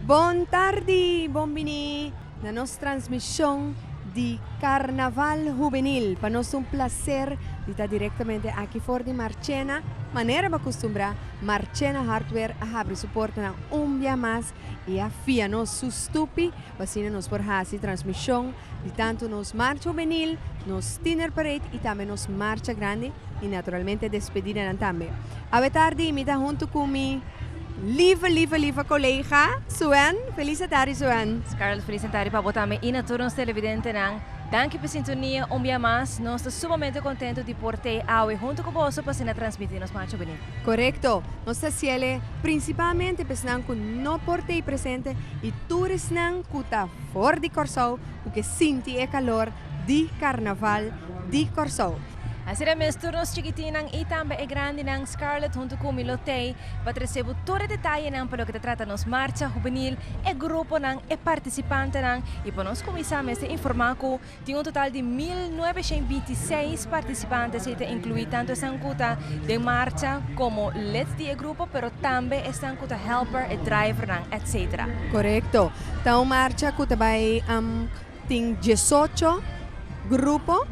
Buon tardi, bombini, na nostra transmissão de Carnaval Juvenil. Para nós é um prazer de estar diretamente aqui fora de Marchena. Maneira para acostumbrar, Marchena Hardware a abrir suporte na dia mais e a FIA nos sustupi, assim nos por fazer transmissão de tanto nos Marcha Juvenil, nos Dinner Parade e também nos Marcha Grande e naturalmente despedida também. A tarde, me dá junto com mi lieve collega, Suen. Feliz tarde, Suen. Scarlett, feliz tarde para você e a todos os televidentes. Danke por sintonia, dia mais. Nós estamos sumamente contentes de poder hoje junto com você para transmitir nos Marcha Juvenil. Correcto. Nós estamos principalmente pensando que não portei presente e turistas que estão fora de Corsou, o que sente o calor de Carnaval de Corsou. Assim é mesmo, turnos chiquitinhos e também é grande ng Scarlett junto com Milotei para receber todo o detalhe para o que trata nos Marcha Juvenil, e grupo e participante e para nós começar a informar que tem total de 1926 participantes e inclui tanto essa cuta de marcha como let's de grupo, pero também essa cuta helper, e driver, etc. Correcto. Então marcha que também tem 18 grupos.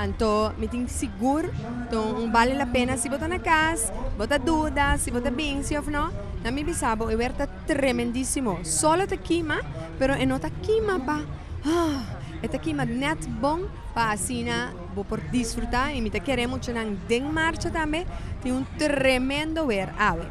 Então, me tenho seguro, então vale a pena se botar na casa, botar dúvida, se botar bem, se ou não. Na minha bisabo, é verdade tremendíssimo. Só está queima, pero não está queima pa. Está queima net bom para assim, vou por desfrutar e me queremos que não den marcha também. Tem tremendo ver, ave.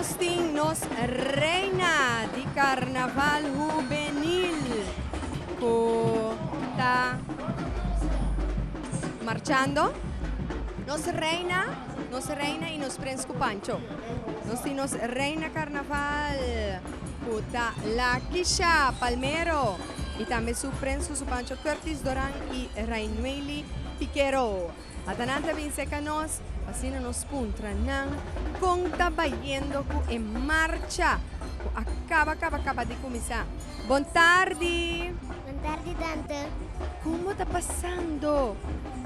Panosting nos reina di Carnaval Juvenil. Está marchando. Nos reina y nos prens cu Pancho. Nos reina Carnaval. Puta la Kisha Palmero. Y también su prens su Pancho Curtis Doran y Rainueli Piquero. Atananta vinsecanos. Así nos puntra nang kung tabayendo ko en marcha. Acaba de comenzar. Buon tardi. Buon tardi, Tante. ¿Cómo está pasando?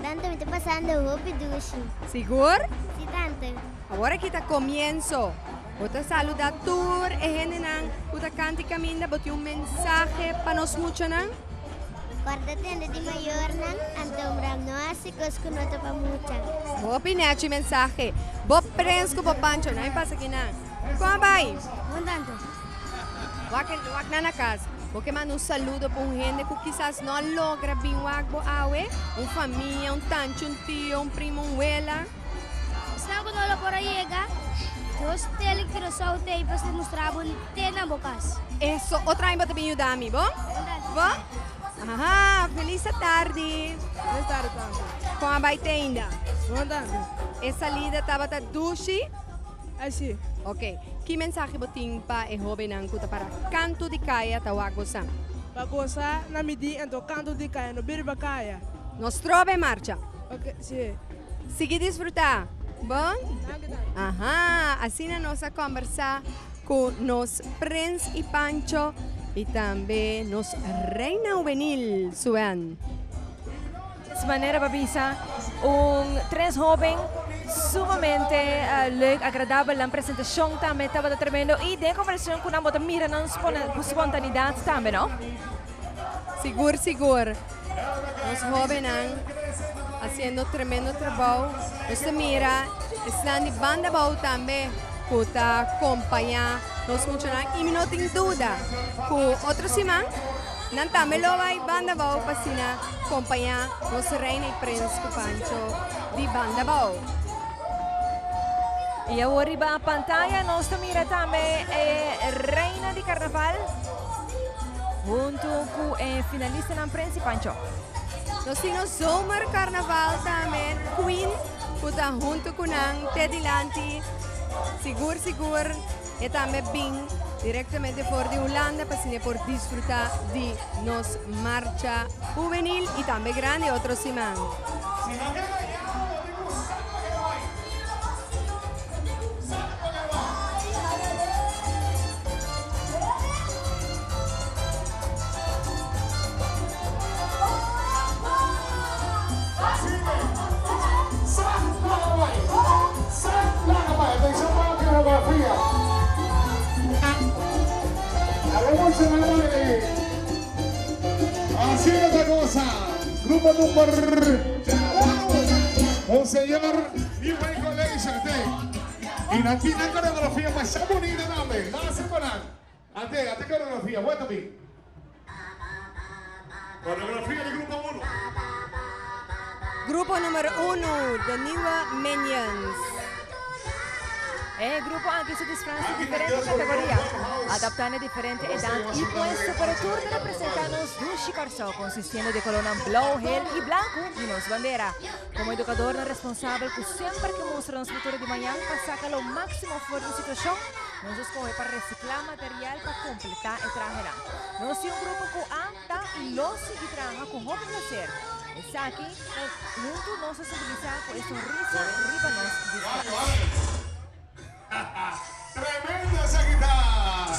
Tante, me está pasando Hopi Dushi. ¿Seguro? Sí, Tante. Ahora kita comienzo. Bota saluda tour e gente nang puta canti caminda boti un mensaje para nos mucho nang. Guardate ande di mayor nang antomram no asikos ko no pa mucha. Bo pinachi mensaje. Bo prensko bo Pancho nang pasa aqui nang. Como vai? Bom, Tante. Wak na casa. Porque manda un saludo para un gente que quizás no logra bien wagbo awe. Un familia, un tancho, un tío, un primo, un abuela. Saan ko nolo por llega? Dos telik tiro sa ute ipas demonstrabo ni tena bokas. Eso, otra vez te ayuda a mí, ¿bo? Bo? Ajá, feliz tarde. Feliz tarde, Tante. Como vai te ainda? Bom, Tante. Essa lida estava ta dushi? Assim, Ok. Que mensagem botin pa e jovem ang kuta para canto de kaya tawag mo sang? bagosa na midi ento canto de caia no birba caia. Nos trove em marcha. Ok, sim. Sigue disfrutar. Bom? Danke, Tante. Ajá, assim na nossa conversa com nos Prince e Pancho e também nos Reina Juvenil, Suan. De manera, Babisa, un tres joven sumamente leuk, agradable ang presentasyong también estaba tremendo y de conversación con ambos mira ng spontaneidad también, no? Seguro. Nos jóvenes haciendo tremendo trabajo. Nos mira, están de banda bau también, para acompañar nos funcionan y no tengo duda que otro semana, nan también lo vai banda bau para acompañar nos Reina y Prince Pancho de banda bau. Y ahora arriba a pantalla nos mira también Reina de Carnaval junto con finalista ng Prince Pancho. Nos tino Zomer Carnaval también, Queen, puta junto con ang Teddy Lanti, seguro, y también Bing, directamente por de Holanda, para por disfrutar de nos marcha juvenil y también grande otro semana. Así es la cosa. Grupo número Monseñor New Way Collection. Y aquí la coreografía más bonita también. Vamos a separar. Ante coreografía. Bueno, mi. Coreografía del grupo 1. Grupo número 1, The New Minions. El grupo aquí se disfraza en diferentes categorías, adaptando a diferente edad y puesto para el tour de representarnos Dushi Carso, consistiendo de color blau, gel y blanco y nos bandera. Como educador no responsable que siempre que muestra el futuro de mañana para sacar lo máximo fuera de la situación, nos escoge para reciclar material para completar el traje. Nos es un grupo que anda y los y trabaja con joven placer. Está aquí, junto nos sensibiliza con esta risa, arriba nos disfraza. Tremenda esa guitarra.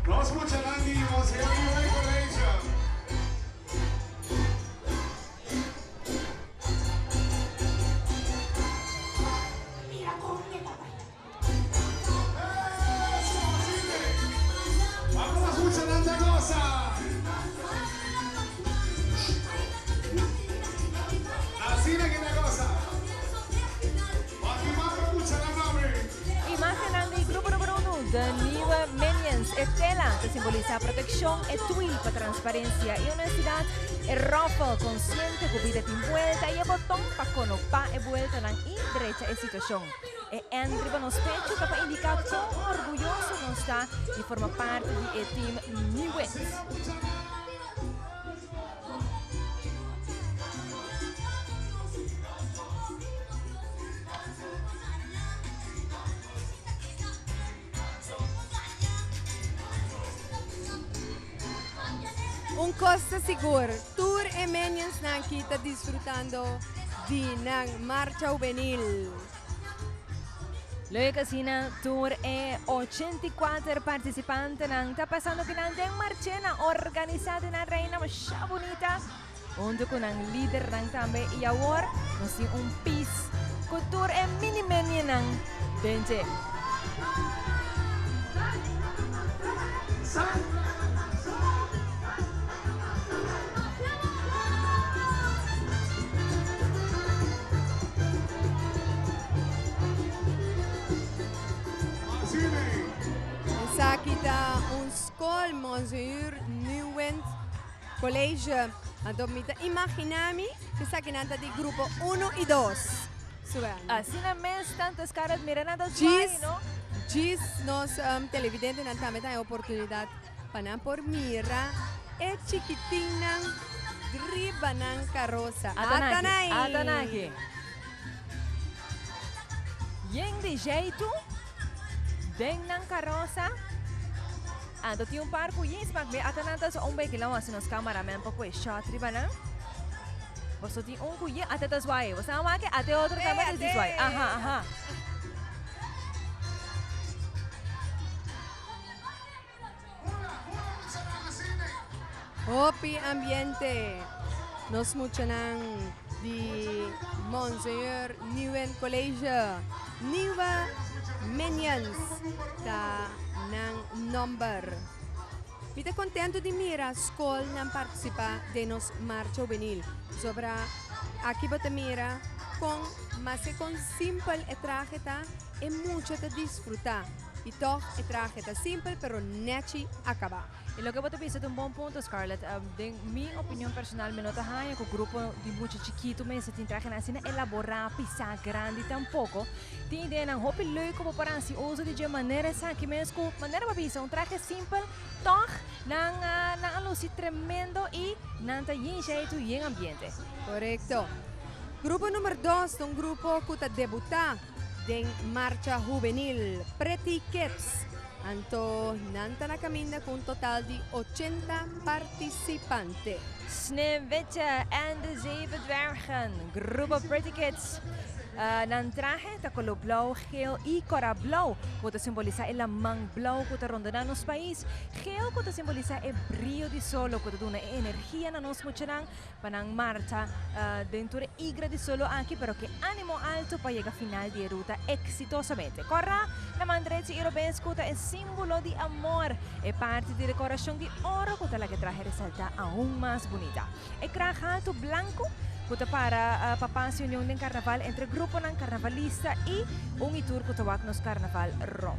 Nos escuchan Andy, Monseñor New Way Collection. Vamos a escuchar esta cosa. Así de que la cosa. Imagen del grupo número 1, The New Minions, Estela, que simboliza protección, etuil para transparencia y honestidad, El ruffle consciente cubida de vuelta y el botón para conopar e vuelta en y derecha en situación. E arriba nos pecho para indicar cuán orgulloso nos está y forma parte del team Newet. Un costa seguro. Tour e menians na kita disfrutando di ng marcha juvenil. Luego Casina Tour e 84 participantes nang tapasando que nandeng marchena organizada na reina masya bonita. Junto con ang leader ng tambe iawar nasi un peace ko tour e mini menu ng Benje. Sa kita un skol Monsieur Newent College. Anto mita imaginami que sa kinanta di grupo 1 y 2. Suban. Así na mes tantas caras miran na Gis, no? Gis nos televidente nan tame tayo oportunidad panan por mira e chiquiting ng driba ng karosa. Atanay! Atanaki. Yang di jeito, deng ng karosa. Ando ti un par ku yins magbe atananta sa ombay kilawa sa nos cameraman pa ku shot riba na. Bosto ti un ku ye atatas wai. Bosto ama ke ate otro también is wai. Aha, aha. Hopi ambiente. Nos mucha ng di Monsieur Newen College. Niwa Menians ta ng number. Pita contento di mira skol ng participa de nos marcha juvenil. Sobra aquí bata mira con mas que con simple e trajeta e mucho te disfruta. Y toch e trajeta simple pero nechi acaba. Y lo que vos te piensas de un buen punto, Scarlett, de mi opinión personal, me nota que el grupo de mucho chiquito me se traje na sina elaborar, pisar grande tampoco. Tiene na hopi leuk como para si uso de manera esa que me escu manera para pisar un traje simple, toch nang alusi tremendo y nanta yin jeito yin ambiente. Correcto. Grupo número 2, un grupo que debuta en marcha juvenil, Pretty Kids. Anto nanta na caminda con un total de 80 participantes. Sneeuwwitje en de Zeven Dwergen, groepen Pretty Kids. Nan traje ta color blauw, geel y cora blauw. Que simboliza el lamang blauw que ronda nos país. Geel que simboliza el brillo di solo que da una energía na nos muchanang panang marcha dentro de igra di solo aquí, pero que ánimo alto para llegar final de ruta exitosamente. Cora la mandrezza europeo es símbolo de amor. Es parte de decoración de oro que la que traje resalta aún más bonita. El craje alto blanco Kuta para papans unión del carnaval entre grupo ng carnavalista y un itur kutawak nos carnaval rond.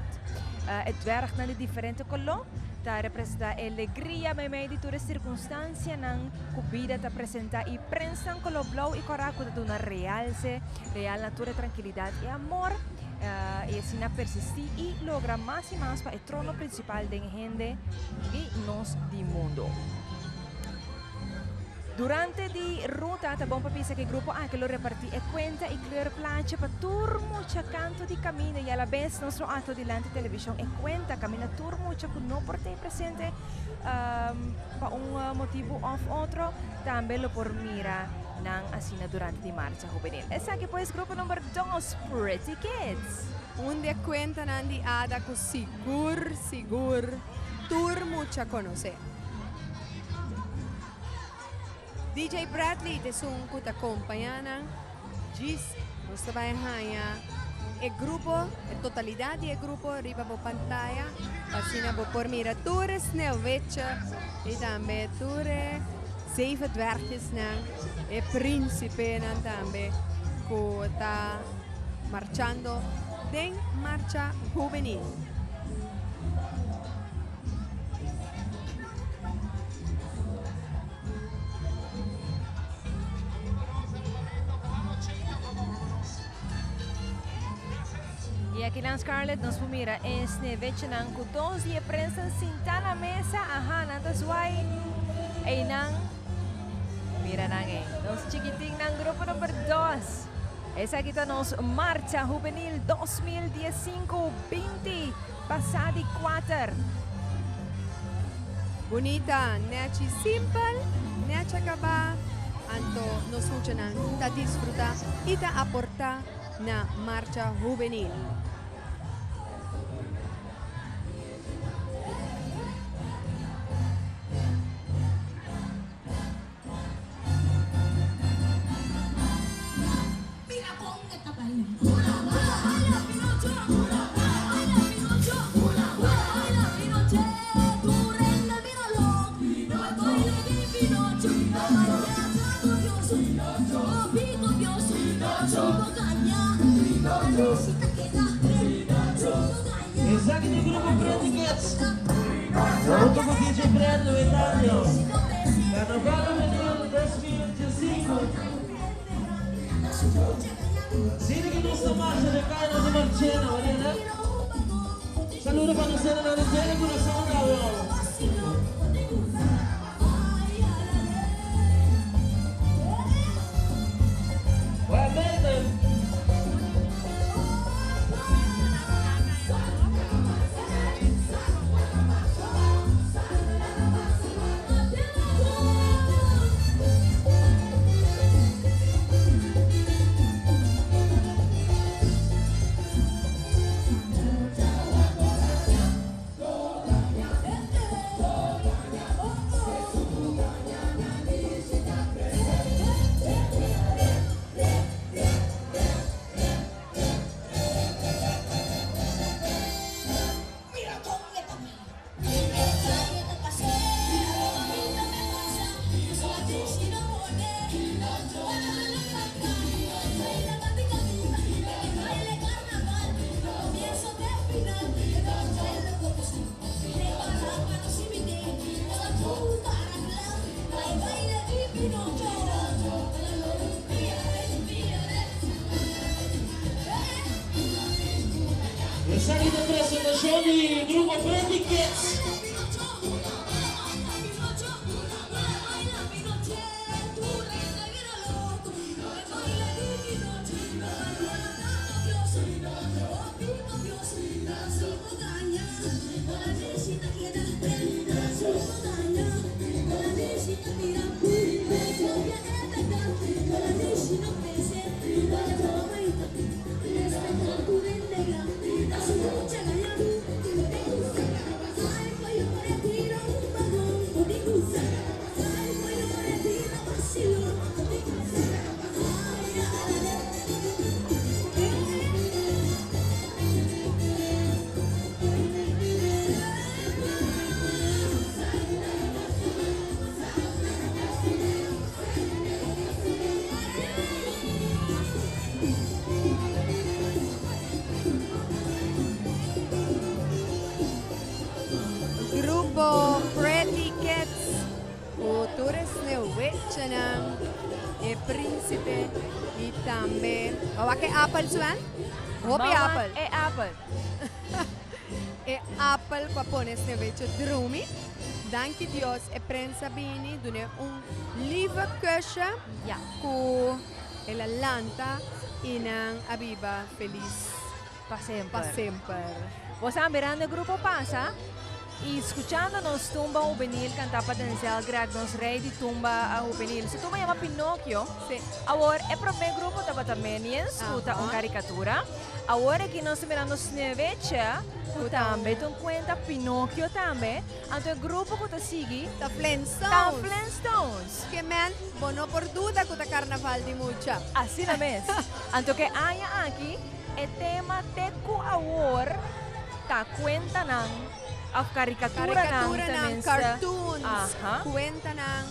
Het dwerg na de diferente color, ta representa alegría, may di ture circunstancia ng kubida ta presenta y prensa ng color blau y cora kuta una realce, real natura, tranquilidad y amor. Y así persistir y logra más y más para el trono principal de gente y nos di mundo. Durante di ruta, tabong papisa che il gruppo anche lo repartì e cuenta e clear plancha pa turmo cha canto di camina y a la vez nostro atto di lante television e cuenta camina turmo cha con no por te presente pa un motivo of otro también lo por mira nang asina durante di marcha juvenil. Esa que pues grupo number 2, Pretty Kids. Unde cuenta nandi ada ko sigur turmo cha conocer. DJ Bradley te sun kuta compañana Gis nuestra bahaya el grupo en totalidad y el grupo arriba por pantalla así por mira toure Sneeuwwitje y también toure Zeven Dwergjes nang e Príncipe nang también que está marchando en marcha juvenil. aquí lang Scarlett nos pumira es neveche ng kudos y prensa sinta na mesa aha nantas why ay nang mira nang nos chiquiting ng grupo number 2. Esa kita nos Marcha Juvenil 2015-20 pasadi 4. Bonita, neaci simple, neaci acaba, anto nos funcionan, ta disfruta y ta aporta na Marcha Juvenil. Esaki di grupo Predicates untuk DJ Brando Italia Carnaval Juvenil 2015. Sino que nos marcha de Carlos de Marchena, ¿verdad? Saludo para nosotros de Tele Corazón Bravo. Esaki di presentazione di gruppo Predicates. Grupo Predicates, autores neveche ng Príncipe y también, que Apple suan? Hopi Apple. Apple. Apple qua pones neveche drumi. Danke Dios e prensa bini dune un lieve kusje Ja. ku el Atlanta inang abiba feliz Pa sempre. pa sempre. Vos están mirando el grupo Pasa y escuchándonos Tumba Juvenil cantar potencial nos rey de Tumba Juvenil. Si tú me llamas Pinocchio, Sí. ahora el primer grupo estaba también escuta Ajá. una caricatura. Ahora aquí nos mirando Snevecha, tú también te cuenta Pinocchio también. Entonces el grupo que te sigue, Ta está Flintstones. Flintstones. Que man, bono por duda ku ta carnaval di mucha. Así la mes. Entonces que haya aquí el tema teku ahora ta cuenta ng caricatura ng cartoons, Aha. kwenta ng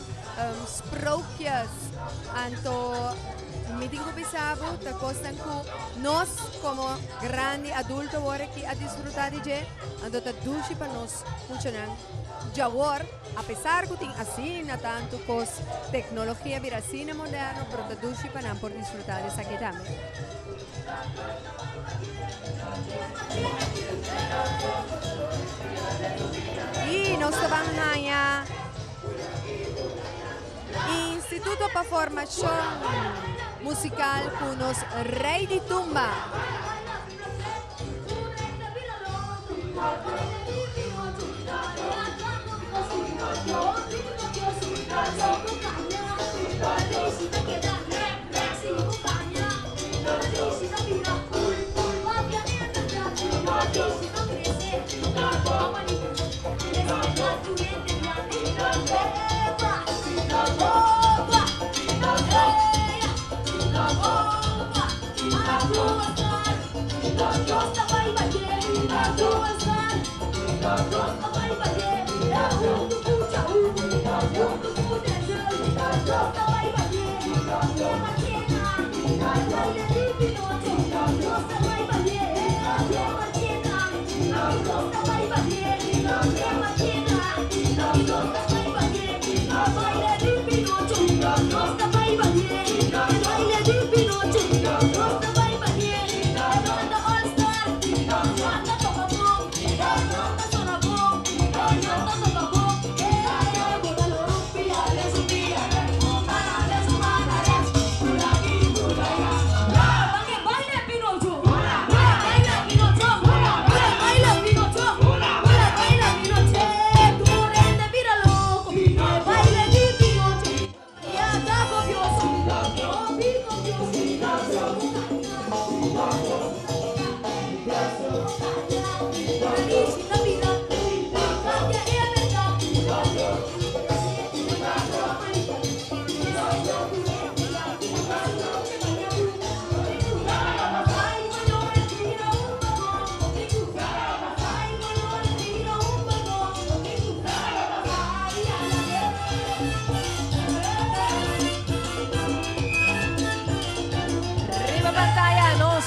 sprookjes. Anto, meeting ko bisabo, tapos ko nos como grande adulto wore ki a disfrutar di je, anto ta dushi pa nos mucho ng Jawar, apesar que tem assim na tanto cos tecnologia vira cine moderno, produce para não por desfrutar dessa aqui também. E nós vamos ganhar Instituto para Formação Musical com os Rei de Tumba.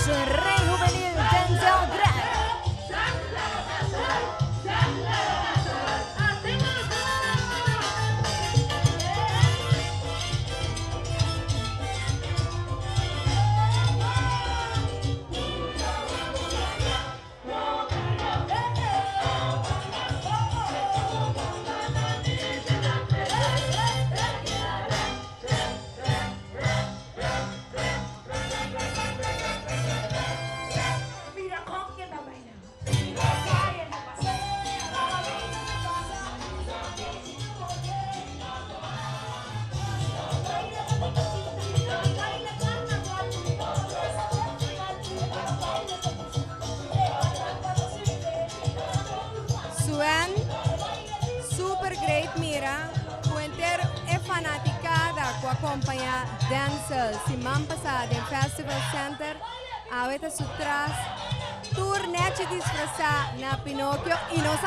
Rey Juvenil Denzel Drag. Suen, super great Mira, Puenter é fanaticada com acompanhar Denzel, semana passada em Festival Center, a Weta Sutras, turnê de disfrazar na Pinocchio e nós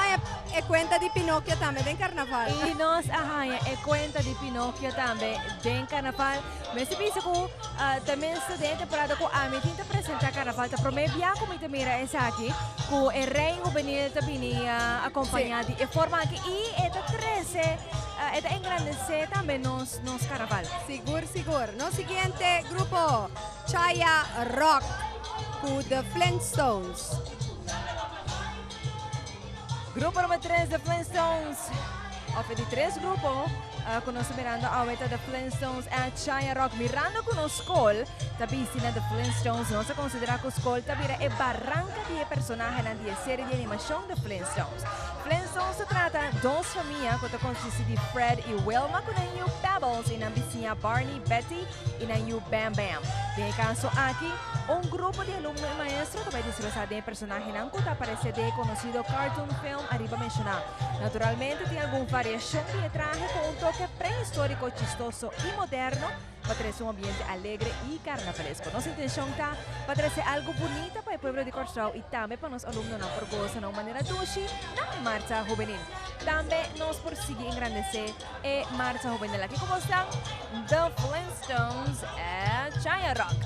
é conta de Pinocchio também em Carnaval. E nós é conta de Pinocchio também em Carnaval. Mas se pensa que também se tem temporada com a gente tem apresentar Carnaval, tá promebia como ita mira essa aqui, com o Rei Juvenil também acompanhado e forma aqui e eta 13 eta engrandecer também nos Carnaval. Seguro. No seguinte grupo, Chaya Rock, com The Flintstones. Grupo número 3 de Flintstones. Of de 3 grupos, conosco mirando a weta de Flintstones at Chaya Rock. Mirando conosco, tabi sina de Flintstones, não se considera que o tabira é barranca de personagem na de série de animação de Flintstones. Flintstones se trata de duas famílias que consiste de Fred e Wilma, com a Pebbles e na vizinha Barney, Betty e na Bam Bam. Em caso aqui, grupo de alunos e maestros que vai disfrutar de personagem que aparece de conhecido cartoon film arriba mencionado. Naturalmente, tem alguma variação de traje com toque pré-histórico, chistoso e moderno para trazer ambiente alegre e carnavalesco. Nossa intenção está para trazer algo bonito para o povo de Corçal e também para os alunos não por gozo de maneira doce na Marcha Juvenil. Também nós por seguir engrandecer a Marcha Juvenil. Aqui como estão The Flintstones at Chaya Rock.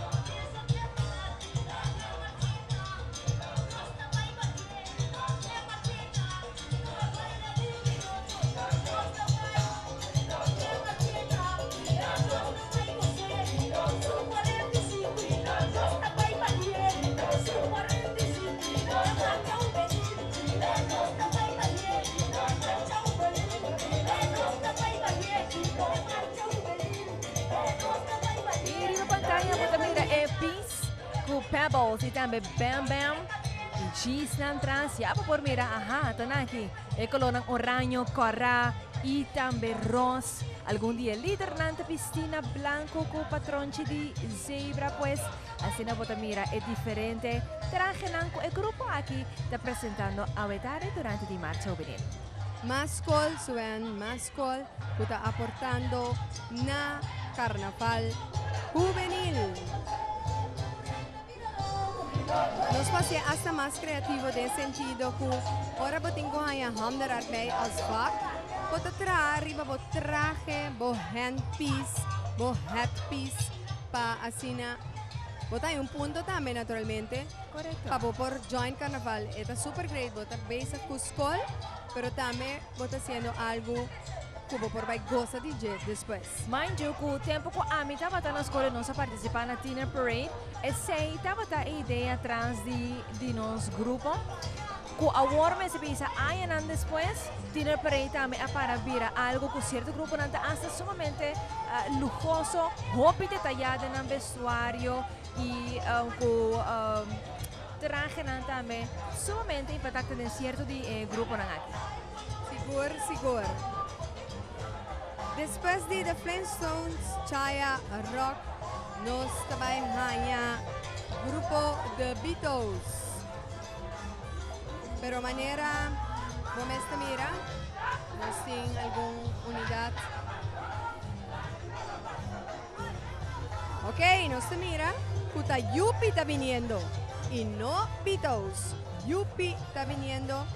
Pebbles e também Bam Bam. E cheese na trans, ya por mira, aha, tanaki. E colonang oranho, cora e também ros. Algum dia líder nanta piscina blanco com patronchi de zebra, pues assim na bota mira é diferente. Traje nanco e grupo aqui está apresentando a vetare durante di marcha juvenil. Mascol, Suen, Mascol, está aportando na Carnaval Juvenil. Nos pasé hasta más creativo de sentido que ahora botingo haya hamder arbei als vak. Bota arriba bo traje, bo handpiece, bo headpiece pa asina. Bota hay un punto también naturalmente. Correcto. Pabo por joint carnaval. Eta super great. Bota besa Cuscol, pero también bota haciendo algo kubo por vai goza DJ después. Mind you, ku tempo ko ami tava ta na escola nossa participar na Dinner Parade, e sei tava ta a ideia atrás de nos grupo. Ku award me se pisa ayan después, Dinner Parade também a para vira algo com certo grupo nanta hasta sumamente lujoso, roupa detallada no vestuário e traje nanta também sumamente impactante em certo de grupo nang aqui. Sigur, sigur. Después de The Flintstones, Chaya Rock, nos tabay haya grupo The Beatles. Pero manera, momesta mira, nos sin alguna unidad. Ok, nos te mira, puta Yupi está viniendo. Y no Beatles, Yupi está viniendo.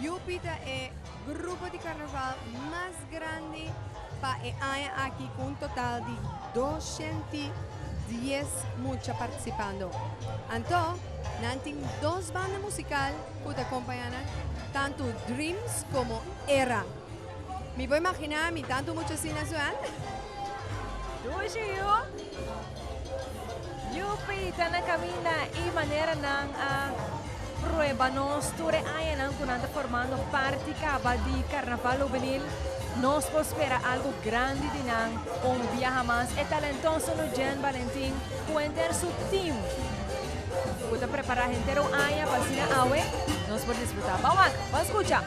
Yupi está el grupo de carnaval más grande pa hay aquí con un total de 210 mucha participando. Anto, nanting dos bandas musical que te acompañan, tanto Dreams como Era. Me voy a imaginar mi tanto mucho sin azuan. Dujiyo! Yupi, ta na camina e maneira ng prueba nos ture ayan ang kunanda formando parte kaba di Carnaval Juvenil. Nos espera algo grande dinang un viaja más e talentoso no Jen Valentín cuenter su team. Puta preparar entero aya para sina awe, nos por disfrutar. Bawak, va escucha.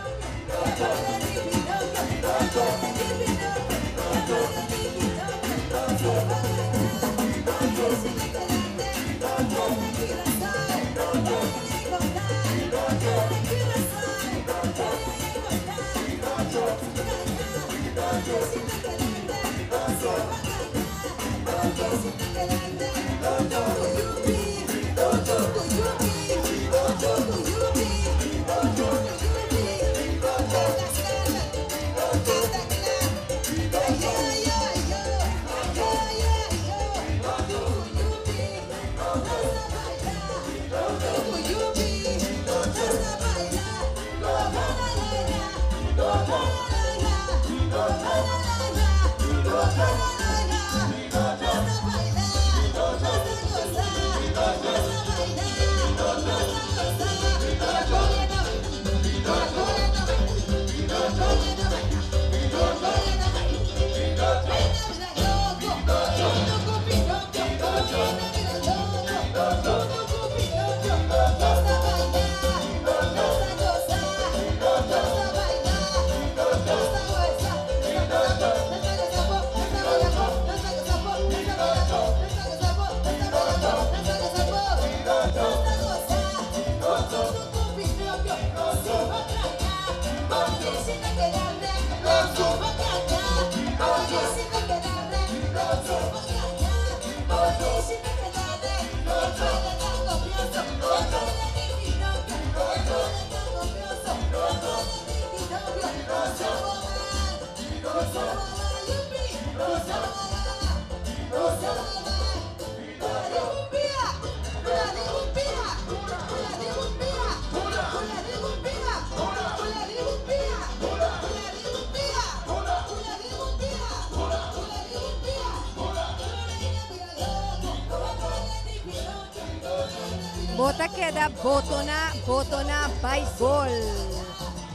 Bota queda botona baseball.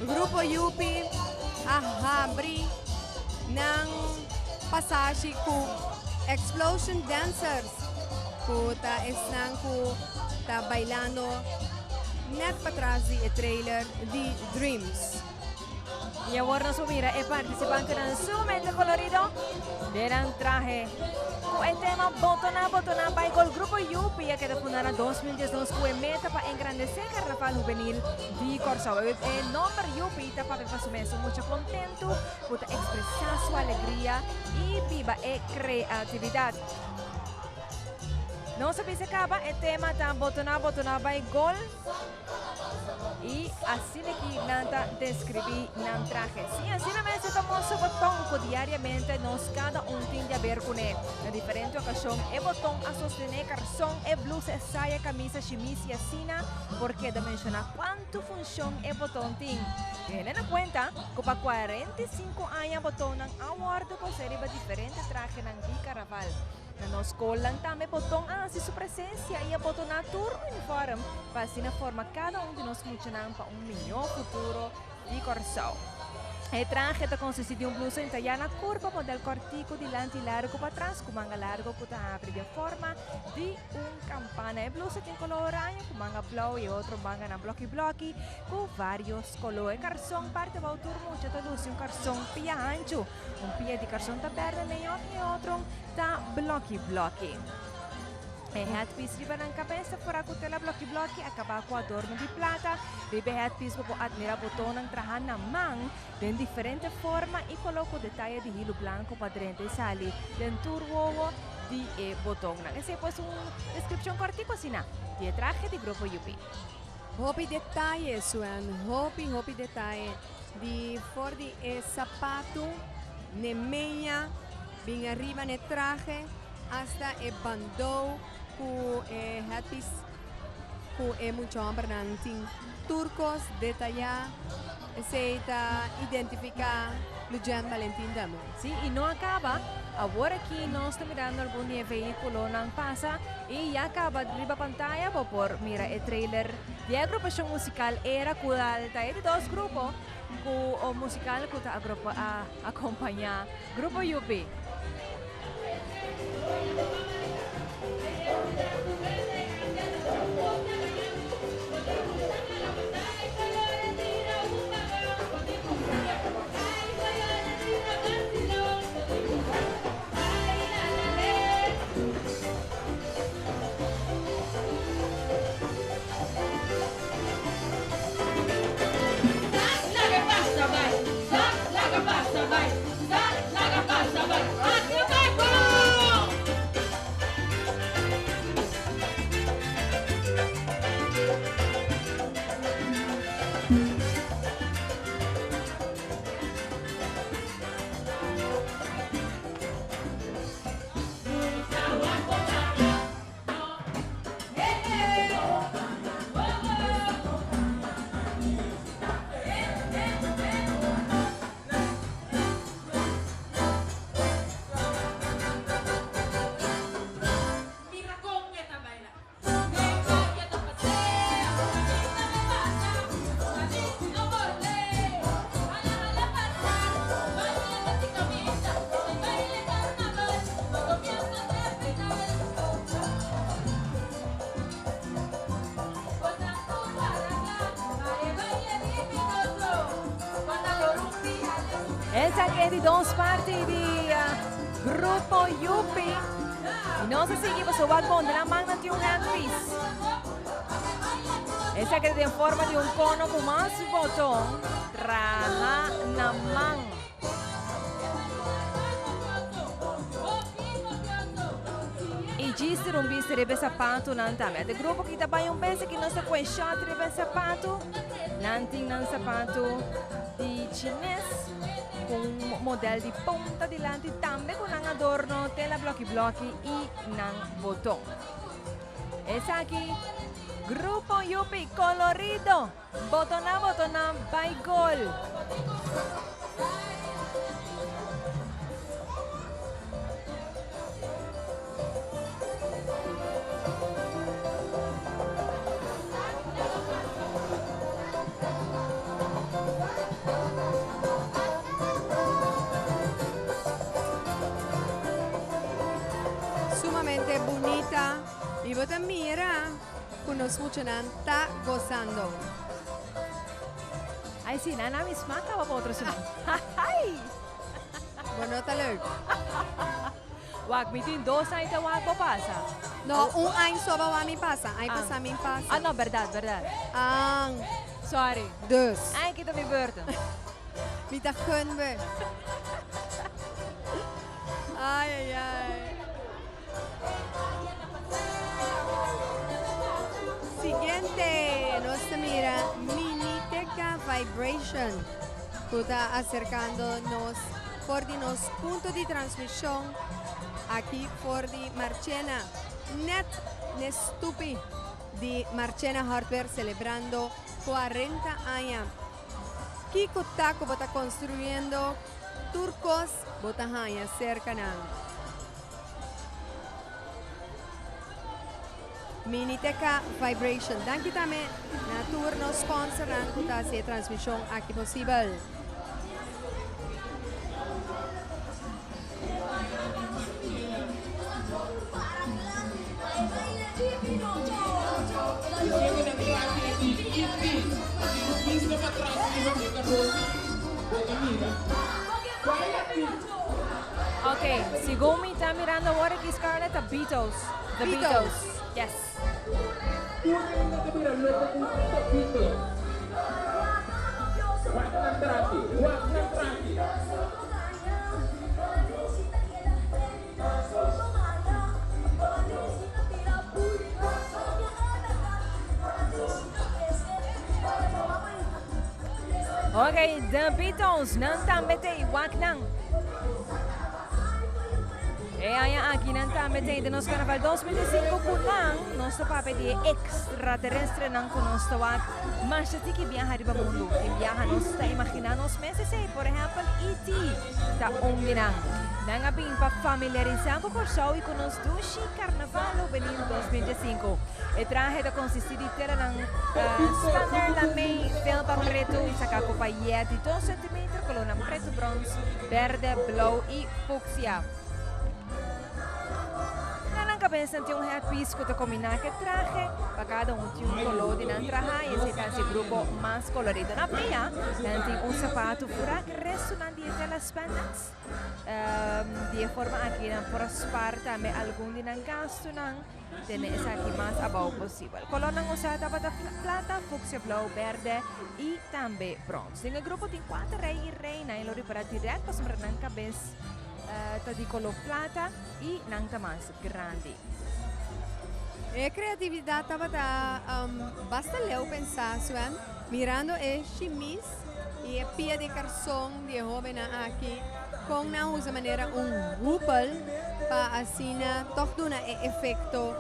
Grupo Yupi ahabri ng passage ku Explosion Dancers. Kuta están ta bailando net patras di trailer di Dreams. Y ahora nos mira el participante en sumamente colorido del traje. Con el tema Botona by el grupo Yupi que de fundar en 2012 fue meta para engrandecer el carnaval juvenil de Corzao. El nombre Yupi está para su mes mucho contento, para expresar su alegría y viva creatividad. No se acaba el tema tan Botona by Gol. Y así le que nanta describí nan traje. Sí, así la vez tomamos su botón diariamente nos cada un tiene a ver con él. En diferente ocasión, el botón a sostener calzón, el blusa, saya, camisa, chemise y asina, porque de mencionar cuánto función el botón tiene. Tienen en cuenta que para 45 años botón han aguardado por ser diferentes trajes en el carnaval. Nos colan también botón así su presencia y el botón tour uniforme para así forma cada uno de nos funcionan para un mejor futuro de Corzao. El traje consiste de un blusa entallada curva modelo cortico delante y largo para atrás con manga largo que abre de forma de un campana. El blusa tiene color araña con manga blau y otro manga en blocky con varios colores. Calzón parte va a turno mucho te luce un calzón pie ancho, un pie de calzón está verde medio y otro está blocky. El headpiece riba ng cabeza para kutela blocky acaba com adorno de plata. Riba headpiece po admira botón ng trahan naman de diferente forma y coloco detalle de hilo blanco para dentro sali den turbo de botón. Ese pues un descripción cortico así na de traje de grupo Yupi. Hopi detalle, Suan. Hopi detalle. Di for di sapato, ne meia, bin arriba ne traje, hasta el bandou, ku headpiece, ku mucho nanting turcos, detalla, aceita, identifica Lujan Valentin Damo. Sí, y no acaba. Ahora aquí nos está mirando algún vehículo nang pasa y ya acaba de la pantalla por mira el trailer de la agrupación musical era kudal tayo de dos grupos o musical que acompaña Grupo Yupi. Esa que es de dos partes de Grupo Yupi. Y no se sigue por su backbone de la magna de un handpiece. Esa que es en forma de un cono con más botón. Raja naman. E giste un biste rebe sapato nantame. De grupo que também pensa que não se põe shot rebe sapato. Nanting ng sapato de chinês com modelo de ponta delante também com ang adorno tela blocky e ng botão. Essa aqui Grupo Yupi colorido. Botona by Gol. Sumamente bonita bota mira, kunos mucho nan ta gozando. Ay, sí, nana misma acaba pa otro sumang. Ay! Bueno, talog. Wag mitin, 2 ay tawag pa pasa. No, un ay soba wa mi pasa. Ay Ah. pasa mi pasa. Ah, no, verdad, verdad. Ang Sorry. dus. Ay, kita may beurten. Mita kun we. Ay, ay, ay. Siguiente, nos mira Miniteca Vibration. Puta acercándonos por dinos punto de transmisión aquí por di Marchena. Net Nestupi di Marchena Hardware celebrando 40 años. Kiko Taco bota construyendo turcos botahaya cerca na. Miniteca Vibration. Dan kita me na turno sponsoran kuta sa transmisyon aki possible. Okay, si Gomi está mirando ahora aquí Scarlett, the Beatles. The Beatles. Beatles. Yes. Okay, the Beatles ng tambete iwak nang. Ayan aquí ng tambete de nos Carnaval 2025 kulang nos pape di extraterrestre ng kunos tawag. Mas tiki viajar iba mundo. Viaja nos ta imaginanos meses por ejemplo E.T. ta umbinang. Nangabing pa familiarizar ko show y kunos Dushi Carnaval Juvenil 2025. E traje de consistir itera ng standard na may film pang reto sa kakupaya di 2 cm color ng preto bronze, verde, blue y fucsia. Kapensante yung headpiece ko to combina que traje para cada yung color din ang traje y ese grupo más colorido na pia nanti un sapato furak resto nanti tela spandex di forma aquí na prosparta me algún din ang gasto ng tener aquí más abajo posible color ng usada para plata fucsia blue verde y tambe bronze din ang grupo tin 4 rey y reina y lo para directo sa ng cabez di color plata y nang tamas grande. Creatividad tabata basta leo pensar suan mirando chimis y pia de carson de joven aquí con na usa manera un rupal pa asina tokdo na efecto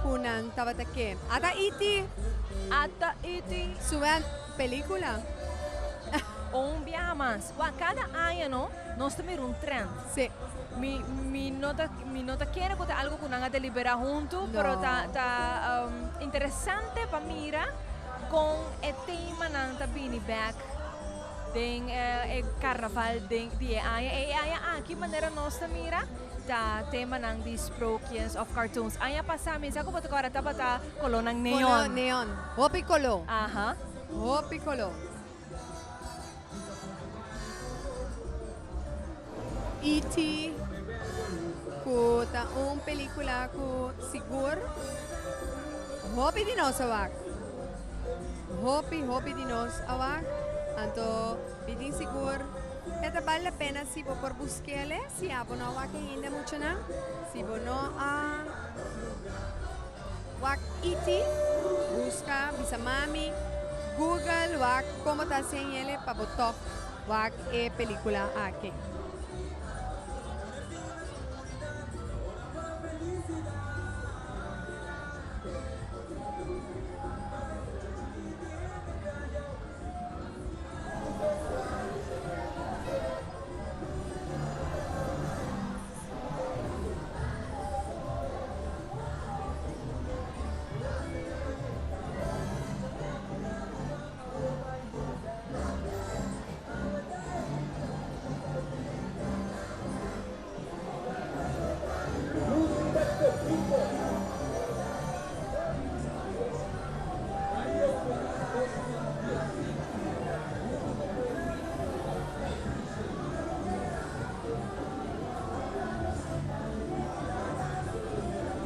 kunang tabata ke ata iti suan pelikula. Un viaje más. Cada año, ¿no? Nos tenemos un trend. Sí. Mi nota quiere que algo que nada delibera junto, pero está interesante para mira con el tema nanta bini back den el carnaval den die año aquí manera nos mira ta tema nang these prokians of cartoons. Aya pasami sa ko pa agora ta color ng neon. Neon. Hopi color. Aha. Hopi color. E.T. ku ta pelikula ku sigur hopi dinos awak hopi dinos awak anto biding sigur eta vale la pena si por busquele si abono awak hindi mucho na si bono wak E.T. busca bisa mami Google wak como ta señale pabotok wak pelikula aquí.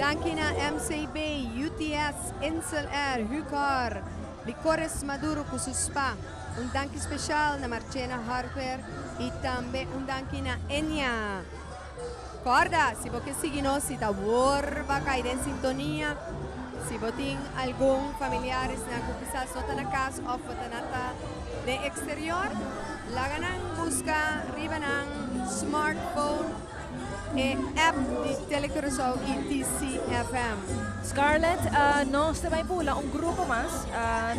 danke na MCB, UTS, Insel Air, Hucar, Licores Maduro Kususpa. Un danke special na Marcena Harper e também un danke na Enya. Corda, se você seguir nós, se tá vai cair em sintonia. Se você tem algum familiares na quizás não tá na casa ou tá na de exterior, laga nang busca riba ng smartphone e app di Telecorosao e TCFM. Scarlett, nós também pula um grupo mais,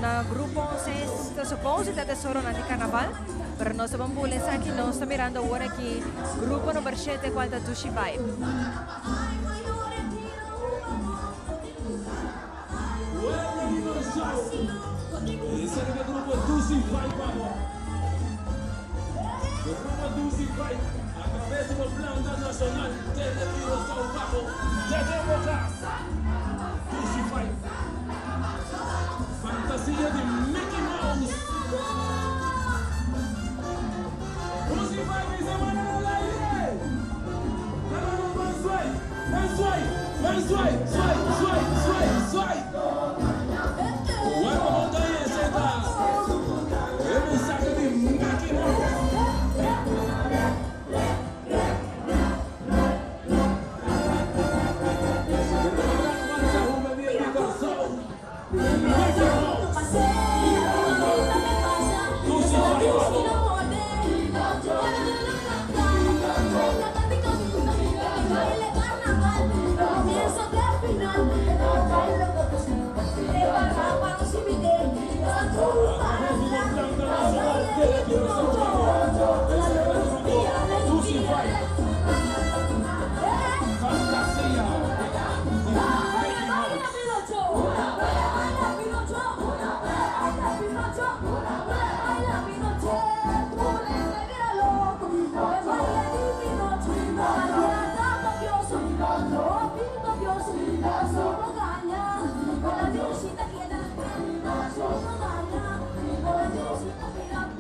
na grupo se está suposto de tesoro na carnaval, pero nós também pula aqui, nós estamos mirando agora aqui, grupo número 7, qual é Dushi Vibe. Esse é o grupo Dushi Vibe, vamos. O grupo Dushi Vibe, através do Plano Nacional, Telecorosao, vamos. Tenemos Dushi Vibe. Fantasia de Mickey Mouse. Dushi Vibe se van a la aire. Sway. Vamos montanha sentar. Eu me saco de Mickey Mouse.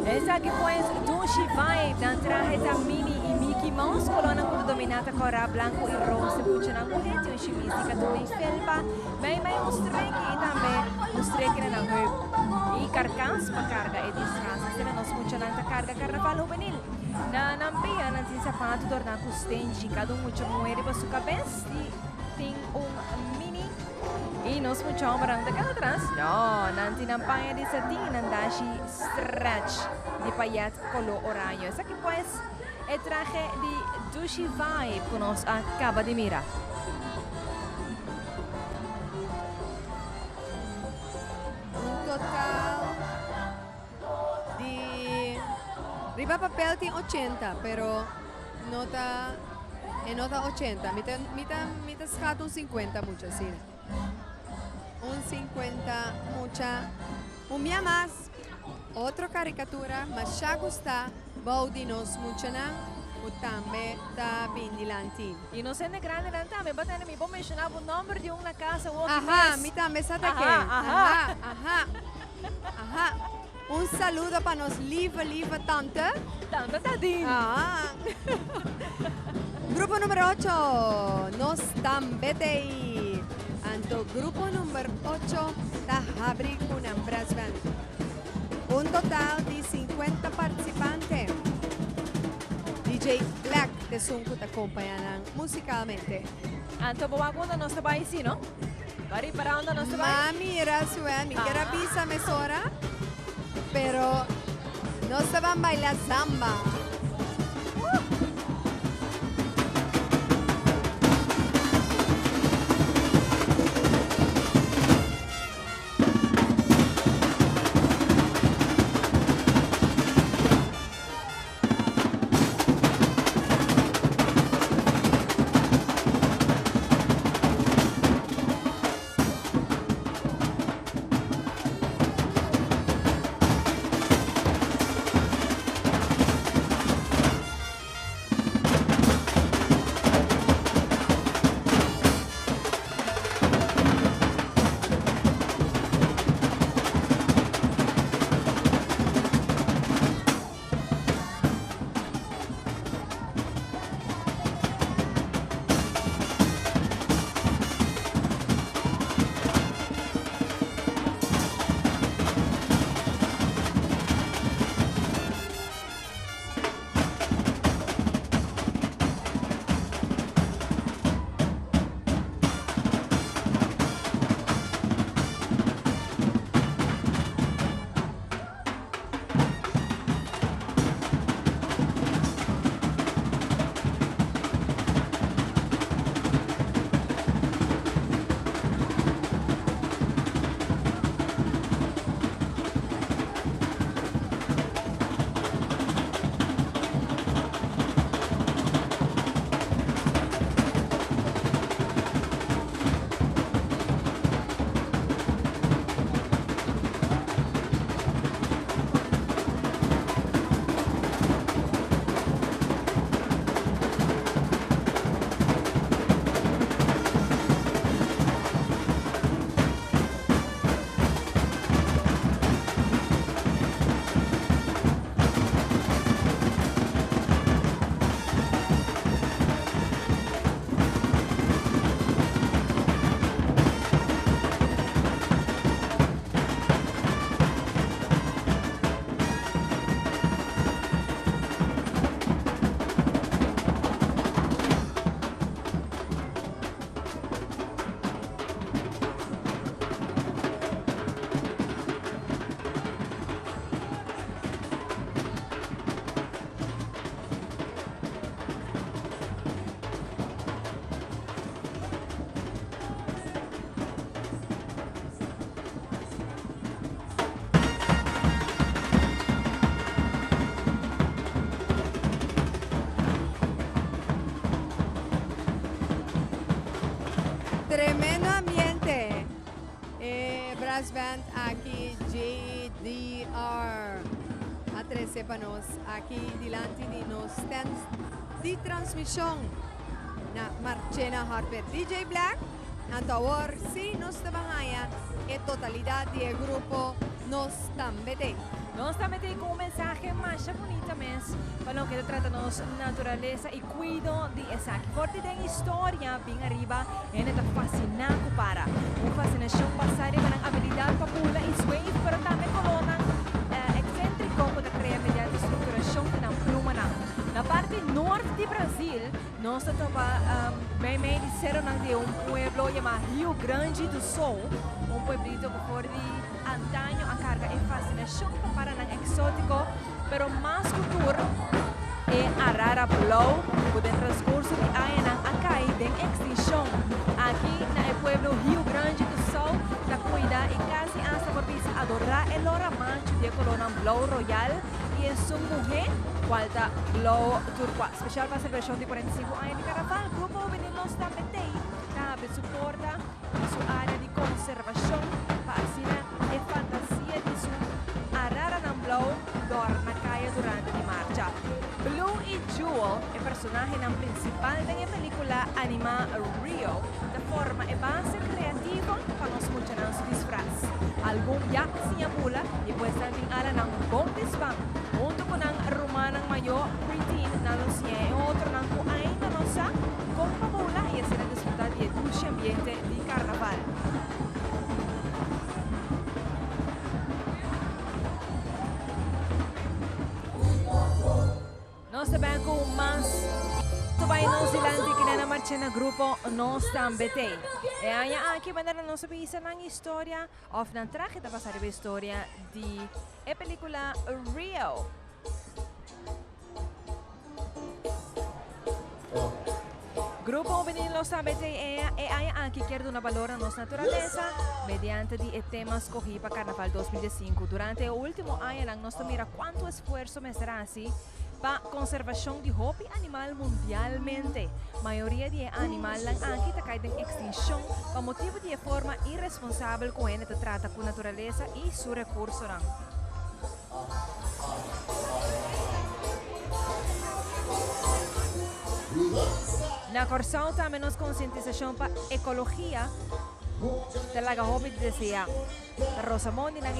Essa aqui foi Dushi Vibe, na traje da Minnie e Mickey Mouse, colona com dominata cora blanco e rosa, puxa na mulher, tem um chimistica do felpa, bem um streque e também um streque na herb. E carcas para carga e disraça, será nós puxa na carga carnaval juvenil. Na nampia, na tin sapato, torna com stengi, cada mucho muere para sua cabeça e tem mini. E nós puxamos para cá atrás. Não, nanti nampaya di satin, nandashi stretch de payat color orange. Essa aqui pues é traje de Dushi Vibe que nós acaba de mirar. Total de riba papel tem 80, pero nota é nota 80. Mita scato un 50 mucho, sí. Un 50 mucha. Un mia más. Otra caricatura, mas já gusta, baudinos mucho na, o tambe da bindilantin. E não sendo grande também, mas me vou mencionar o nome de uma casa ou Ajá, mi tambe sa ta que. Ajá. Un saludo para nos lieve tante. Tanta tadinho. Grupo número 8, nos tambetei. Anto grupo número 8, ta habri con brass band. Un total de 50 participantes. DJ Black de Sunco te acompañan musicalmente. Anto bago na nosso país, no? Pari para onda nosso país. Mami era mi quiera pisa mesora, pero no se van a bailar samba. Tremendo ambiente. Brass Band aquí, JDR. A 13 panos, aquí delante de nos stands de transmisión na Marchena Harper DJ Black. Antawar, si nos tabangaya, e totalidad de grupo nos tambete. Nos também com um mensaje mais bonita mesmo, para que trata nos natureza e cuido de essa forte tem história bem arriba e neta fascinante para uma fascinação passada com a habilidade para pula e swing, pero também colona excêntrico que cria mediante estruturação de pluma na parte norte de Brasil, nós estamos bem disseram de pueblo chamado Rio Grande do Sul, pueblito que for de antaño a carga e fascinação para ng exótico, pero mais cultura e a rara blow por el transcurso de años acá y de extinción. Aquí en el pueblo Rio Grande do Sul, la cuida y casi hasta por visa adorar el ora mancho de colona blow royal y en su mujer, cualta blow turquoise. Especial para celebración de 45 años de carnaval, grupo venidos también de soporta su área de conservación para así la fantasía de su arara ng blow dorna kaya durante la marcha. Blue y Jewel, el personaje principal de la película anima Rio, de forma e base creativa para nos funcionar su disfraz. Algún ya sinapula y pues también ala ng bong disbang, junto con ang romanang mayo, Pretine, na Lucia y otro ng kuay na nosa, con pabula y así la disfrutar de dulce ambiente de carnaval. Nós também com mais Tubay New Zealand que na marcha na grupo Nós também tem. E aí aqui vai dar nossa visa na história of na traje da passar a história de a película Rio. Grupo Juvenil Nós também tem e aí aqui quer dar valor à nossa natureza mediante de temas corridos para Carnaval 2025. Durante o último ano nós mira quanto esforço será assim para conservação de hobby animal mundialmente. Maioria de animais aqui está caindo em extinção por motivo de forma irresponsável com ele trata com a natureza e seu recurso. Na Corsão também nos conscientização para ecologia talaga hobby desea. Rosamondi nang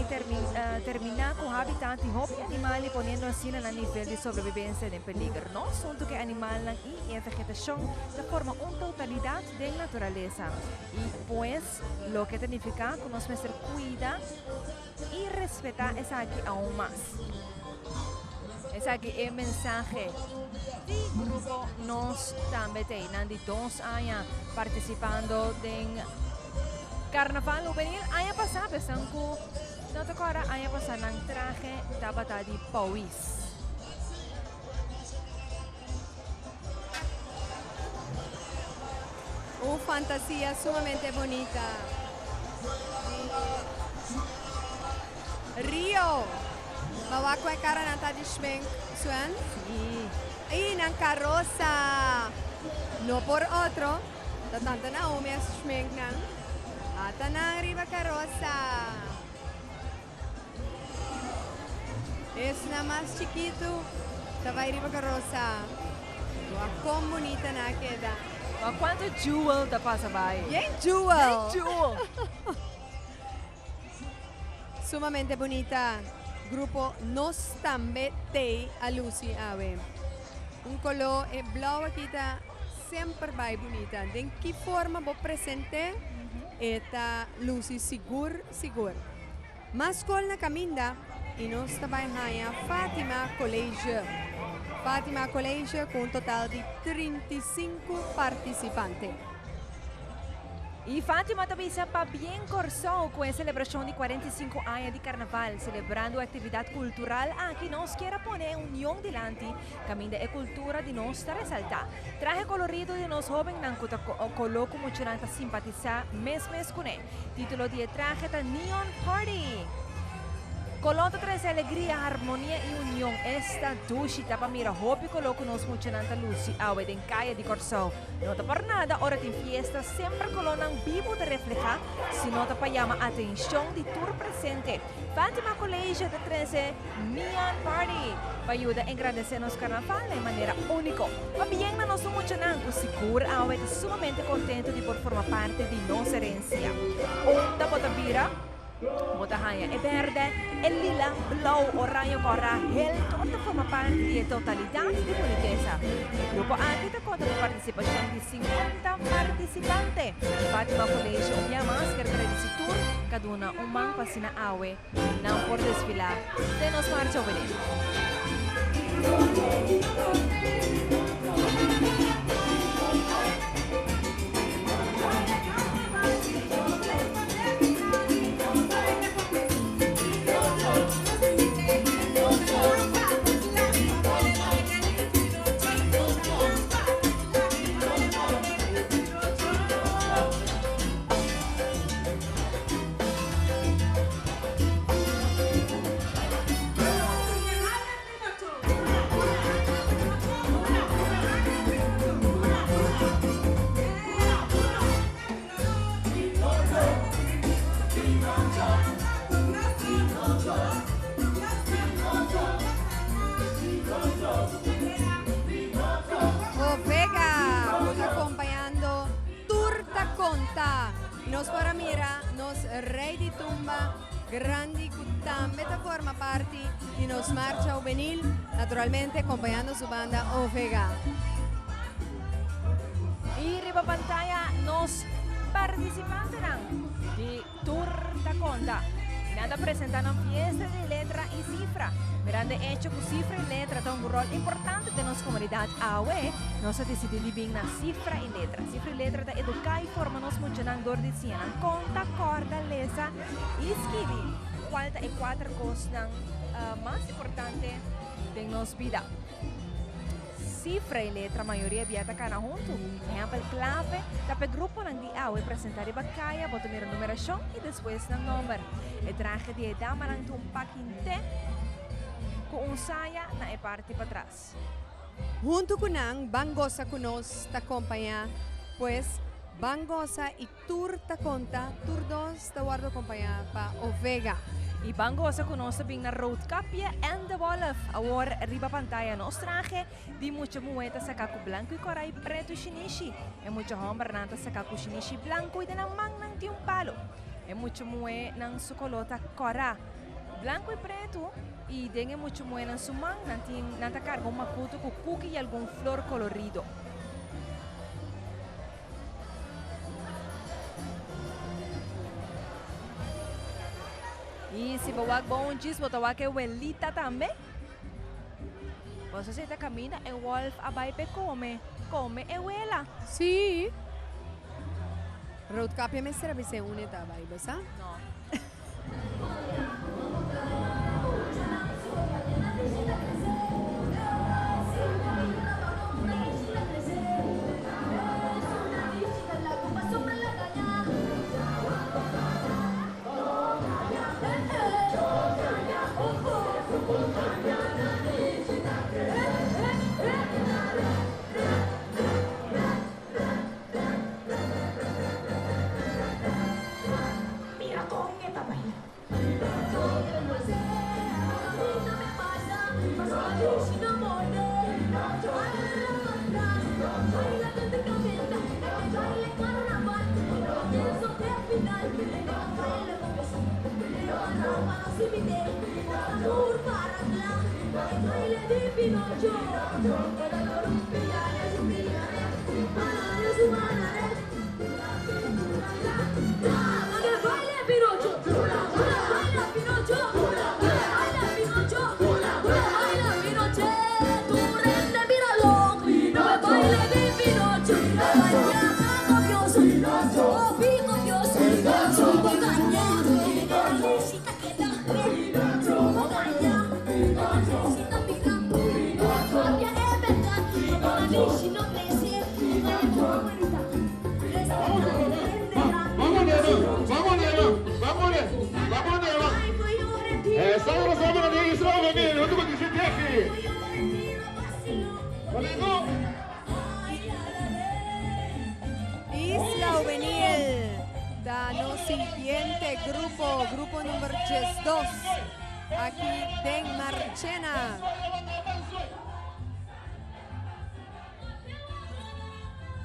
termina con habitat de hobby animal y poniendo así en el nivel de sobrevivencia en peligro. No son que animal y vegetación de forma una totalidad de naturaleza. Y pues lo que significa que nos merecer cuida y respetar es aquí aún más. Es aquí el mensaje del grupo Nos también tienen de 2 años participando en Carnaval Juvenil. Año pasado pesan ko nato ko ara año pasado ng traje dapat di pawis. Fantasía sumamente bonita. Rio, bawa ko ay karanata di schwenk, Suen? Y ng carroza. No por otro, tatanta na umias schwenk ng Atanang Riva Carroza. Es na más chiquito, Tabay Riva Carroza. Guau, bonita na queda. ¿Cuánto jewel da pasa bay? Bien jewel. Jewel. Sumamente bonita. Grupo Nos tambe te a Lucy Ave. Un color e blau kita sempre vai bonita. Den que forma bo presente eta Lucy sigur. Mas kol na kaminda inos tabay haya Fatima College. Fatima College con un total de 35 participantes. Y Fátima também está bem corsão com a celebração de 45 anos de carnaval, celebrando a atividade cultural aqui nós quer poner união delante, caminho da cultura de nós está ressaltar. Traje colorido de nós jovens não coloco muito nanta simpatizar mesmo com ele. Título de traje da Neon Party. Colonta tres alegría, armonía y unión. Esta dushi tapa mira hopi coloco nos mucho nanta luci awe den calle di Corsao. No ta por nada, ora tin fiesta sempre colonang vivo de refleja, si nota pa llama atención di tour presente. Fatima College de 13 Neon Party. Pa ayuda a engrandecernos carnaval de manera único. Pa bien na nos mucho nanco, seguro awe de sumamente contento de por formar parte de nuestra herencia. Onda Botabira. Botahaya é verde, é lila, blau, orange, cora, hel, toda forma parte da totalidade de boniteza. O grupo ANTE conta com participação de 50 participantes. Fatima College, uma máscara de tour, cada uma man pasina awe, não por desfilar. De nos marcha o Belém. Nos para mira, nos rei di tumba, grandi cutambe forma parte di nos marcha juvenil, naturalmente acompañando su banda Ofega. Y riba pantalla nos participantes de Tour da Conta. Nada presentando fiesta de letra y cifra. Mirando hecho que cifra y letra tienen un rol importante de nuestra comunidad AWE, nos decidimos bien na cifra y letra. Cifra y letra da educar y forma nos mucho nang dor de cien, conta, corda, lesa y escribir. Falta y cuatro cosas más importantes de nuestra vida. Cifra e letra, a maioria viata cana junto. Ejemplo, clave, tape grupo ng di awe presentar iba kaya, boto mira numerasyon e después ng number. E traje di dama ng tumpak hinte kung saya na e parte pa atrás. Junto con ang Bangosa Kunos ta compañía, pues Bangosa y Tour ta conta, Tour 2 ta guardo compañía pa Ofega. Y Bangosa conoce bien la road capia and the Wolf. Ahora arriba pantalla nos traje di mucha mueta sa kaku blanco y coray preto shinishi. E mucho hombre nanta sa kaku shinishi blanco y de nang mang nang di un palo. E mucho mue nang sukolota cora blanco y preto y dengue mucho mue nang sumang nanta cargo makuto con cookie y algún flor colorido. Y si bawag bom chis, botawag kay Welita también. Você se camina e Wolf abaipe come e huela. Sí. Road capia me será se une ta baile, ¿sa? No. Cambia de verdad. siguiente grupo número 2. Aquí de Marchena.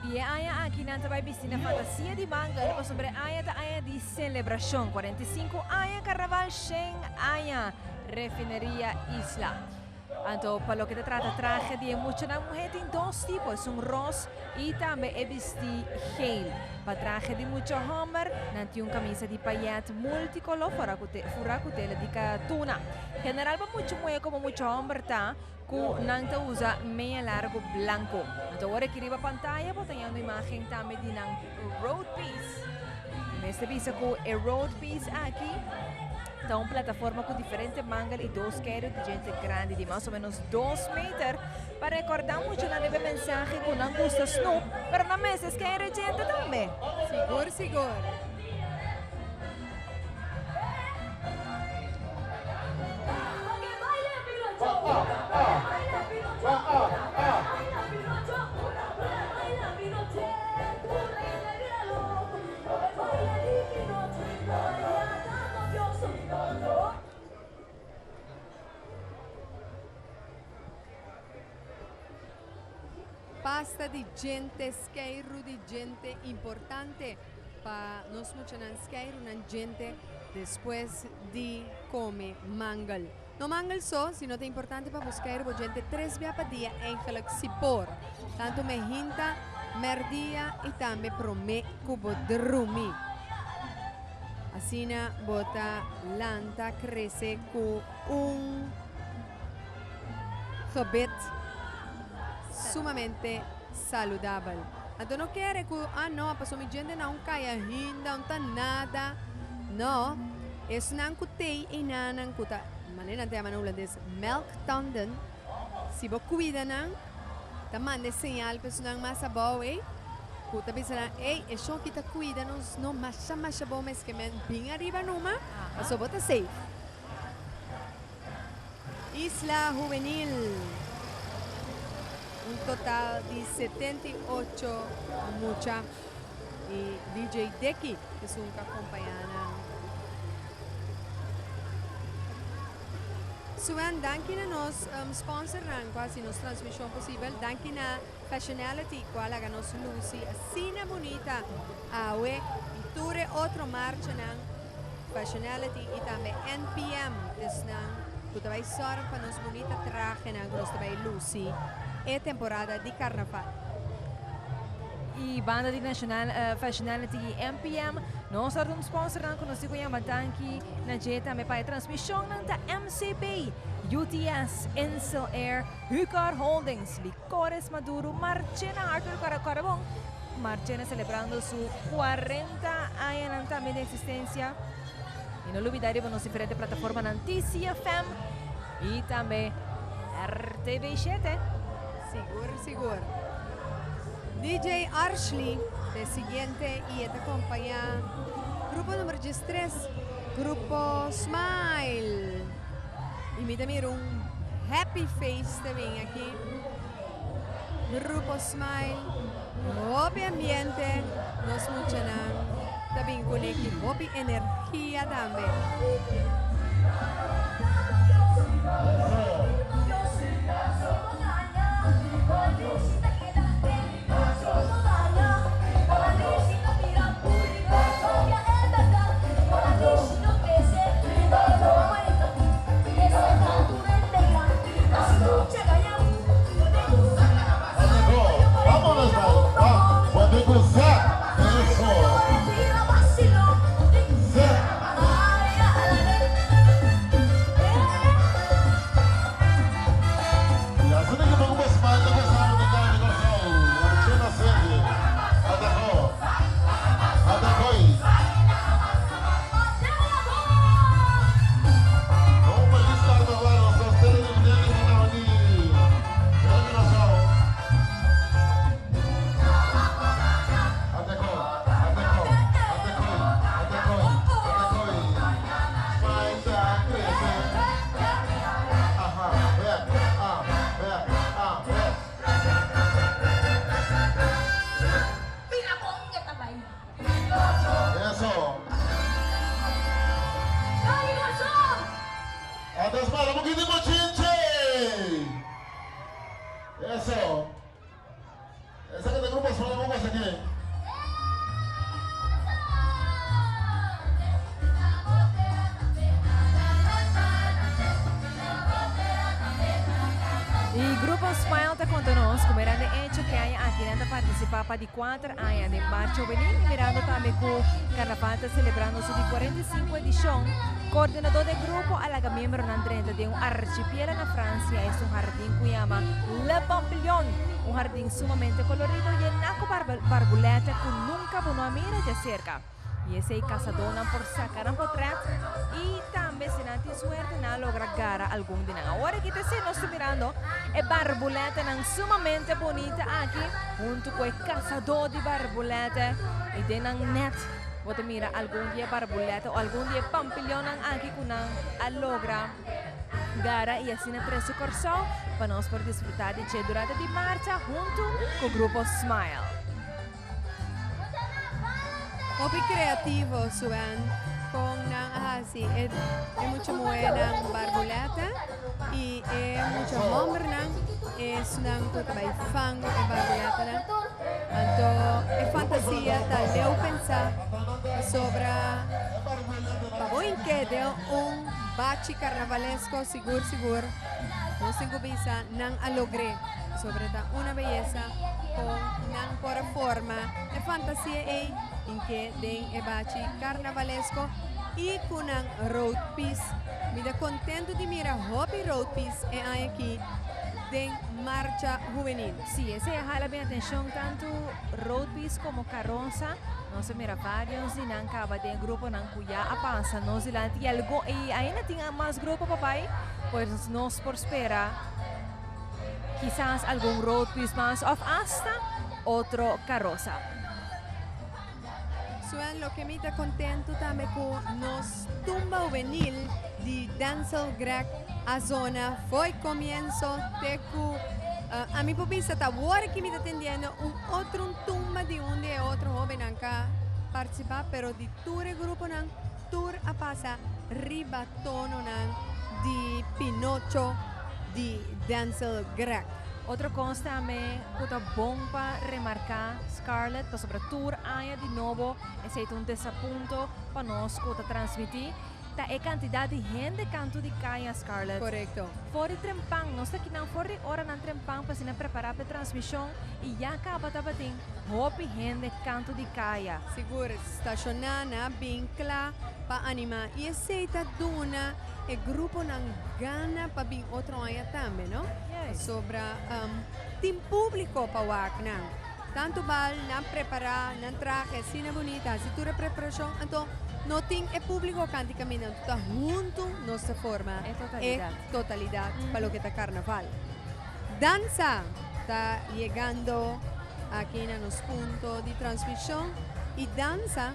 E aya aqui na vai piscina fantasia de manga, o sobre aya de celebração 45 aya carnaval Shen aya refineria Isla. Então, para lo que te trata traje de mucho na mujer tem dois tipos, rosa e também de geel. Para traje de mucho homem, não tem camisa de paillet multicolor furacutela de catuna. General para mucho mujer como mucho homem tá, que não usa meia largo blanco. Então, agora aqui na pantalla, vou ter uma imagem também de road piece. Neste visa com a road piece aqui. Está uma plataforma com diferentes mangas e 2 queros de gente grande, de mais ou menos 2 metros, para recordar muito na leve mensagem que não gusta snoop, mas na mesa quer gente também. Seguro. Basta di gente, scairo di gente importante para nos muchanan scairo una gente después de come mangal. No mangal sino te importante para buscar gente 3 veces por día en Sipor. Tanto me hinta, merdia y también prome cubo drumi. Así na bota lanta crece con un gebit sumamente saludable. Então não quer que não, passou mi gente não caia ainda, não tá nada. Não, isso não cutei e não cuta. Maneira até a holandês melk tanden. Se você cuida não, tá manda sinal para não mais boa, hein? Kuta bisa na, isso que tá cuida não mais bom, mas que men bem arriba numa, só bota safe. Isla Juvenil. Un total de 78 mucha y DJ Deki que es un que acompañana. Suan danki na nos sponsoran quasi nos transmisión posible. Danki na Fashionality cual haga nos Lucy asina bonita awe y ture otro marcha na Fashionality y también NPM es na kutabay sorang pa nos bonita traje na nos tabay Lucy. É temporada de carnaval. E banda de National Fashionality MPM, nós somos sponsor que nós conhecemos aqui na Jeta, também para a transmissão da MCB, UTS, Insel Air, Hucar Holdings, Licores Maduro, Marchena Arthur Caracarabong, Marchena celebrando su 40 años também de existência. E não olvidar que nos diferentes plataformas na TCFM e também RTV7. Seguro. DJ Ashley, de siguiente y te acompaña. Grupo número 3, Grupo Smile. Y mira, un happy face también aquí. Grupo Smile, happy ambiente, nos muchanan. También con equipo, happy energía también. Atrás para, un poquito chinche. Eso. Sáquete grupos para bombas aquí. Y Grupo Smile te contanos como era de hecho que hay aquí nanda participaba de 4 años de marcha juvenil mirando también con Carnaval celebrando su 45 edición. Coordinador del grupo alaga miembro ng 30 de un archipiélago en Francia es un jardín que llama Le Pampillon, un jardín sumamente colorido lleno de barbulete que nunca uno mira de cerca. Y ese cazadona por sacar un portrait y también si no tiene suerte no logra gara algún día. Ahora que te no estoy mirando el barbulete sumamente bonita aquí junto con el cazador de barbulete y de net. Vos te mira algún día barbulete o algún día pampillón aquí con logra gara y así en precio corso para nos por disfrutar de che durante di marcha junto con el grupo Smile. Muy creativo, Suan, con así, es mucho buena barbuleta y es mucho hombre, es una cosa de fango de barbuleta, entonces es fantasía, tal vez pensar sobre que de un bachi carnavalesco seguro, no se visa, nan a lograr sobre una belleza con nan por forma de fantasía en que den el bachi carnavalesco y con un road piece. Me da contento de mirar hobby road piece hay aquí de marcha juvenil. Sí, ese jala mi atención tanto road piece como carroza. No se mira varios y nan acaba de grupo nan cuya apansa no se la y algo y ahí no tiene más grupo papá pues nos por espera quizás algún road piece más o hasta otro carroza. Suan, lo que me da contento también con nos tumba juvenil de Denzel Greg a zona fue comienzo de que a mi popisa está ahora que me está atendiendo un tumba de un de otro joven acá participar pero de tour grupo nan tour a pasa ribatono nan de Pinocho de Denzel Greg. Otra cosa también puta bomba remarcar Scarlett pues sobre tour haya de nuevo ese un desapunto para nos que transmitir ta e cantidad de gente canto de calle Scarlett. Correcto. Fora trempang, nós aqui não fora hora não trempang para se preparar para transmissão e já acaba tabating hopi gente canto de calle. Seguro, estacionana, vincla, para animar. E aceita duna, o grupo não gana para vir outro ano também, não? Yes. Sobre tem público para o não. Tanto bal, não preparar, não traje, cena bonita, se tu preparação, então no tem el público canti caminando está junto nuestra forma totalidad para lo que está carnaval. Danza está llegando aquí en los puntos de transmisión y danza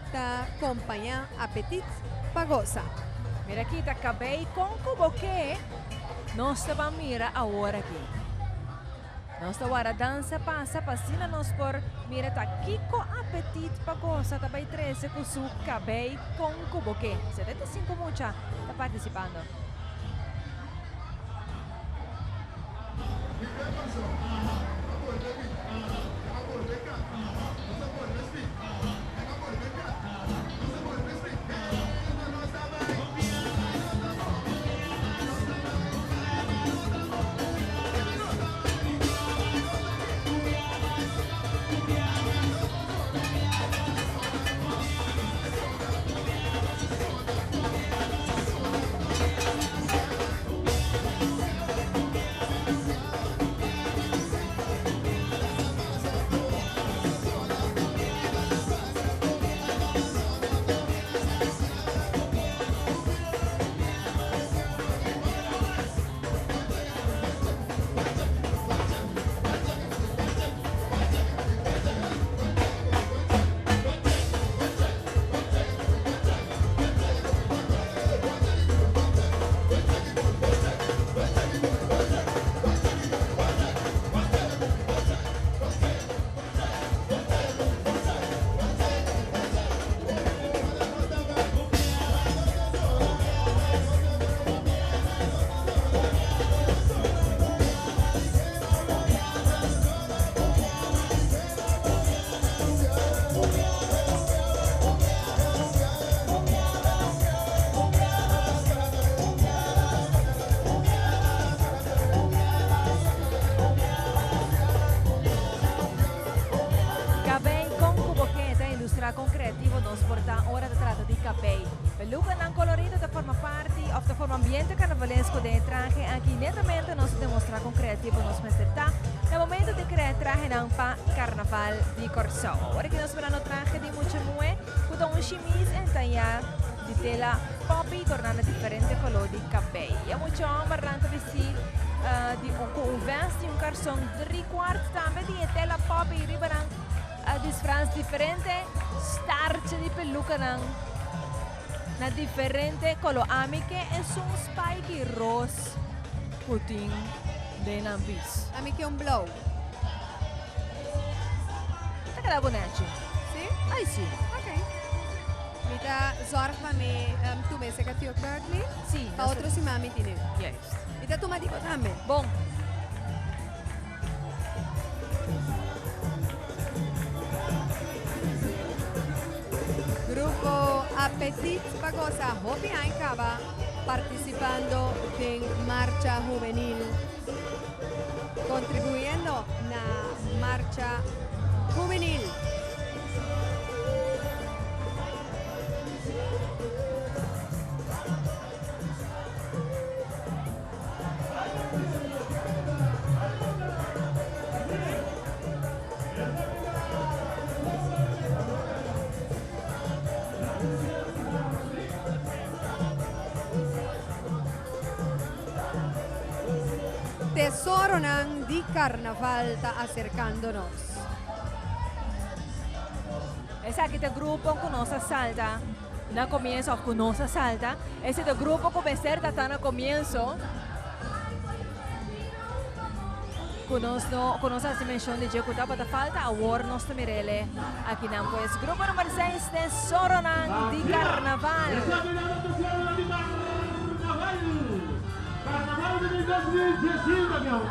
está acompañando Apetit Pagosa. Mira aqui tá acabei com cubo que nós estamos mira agora aqui. Nós agora dança passa passina nós por mira tá Kiko Apetit Pagosa tá by 13 com su cabei com cubo que 75 mucha tá participando. peluca ng colorido te forma parte of te forma ambiente carnavalesco de traje. Aquí netamente nos demostra con creativo nos mesterta na momento de crear traje ng pa carnaval di Corso. Ora que nos verano traje di mucho mue, con un chemise entallado de tela poppy tornando diferente color di cabello. Mucho barranco vestir di un vest di un calzón 3/4 tambe di tela poppy ribarang disfrance differente starch di peluca ng na differente color amiche e un spiky rose puting de nambis. Amiche un blow. Taka la bonacci. Sì? Ay sì. Ok. Mita zorga me tu me seka tio curly. Sì. Pa otro si mami tine. Yes. Mita tu matiko tambe. Bon. Grupo Appetit Pagosa Hopi Aikaba participando en marcha juvenil, contribuyendo na marcha juvenil. Tesoro ng di carnaval ta acercándonos. Esa que te grupo conoce salta. Na comienzo of conoce salta. Ese te grupo comecer ta na comienzo. Conoce la dimensión de Jecuta para falta award nos mirele. Aquí nan pues grupo número 6 Tesoro ng di carnaval. Carnaval del 2019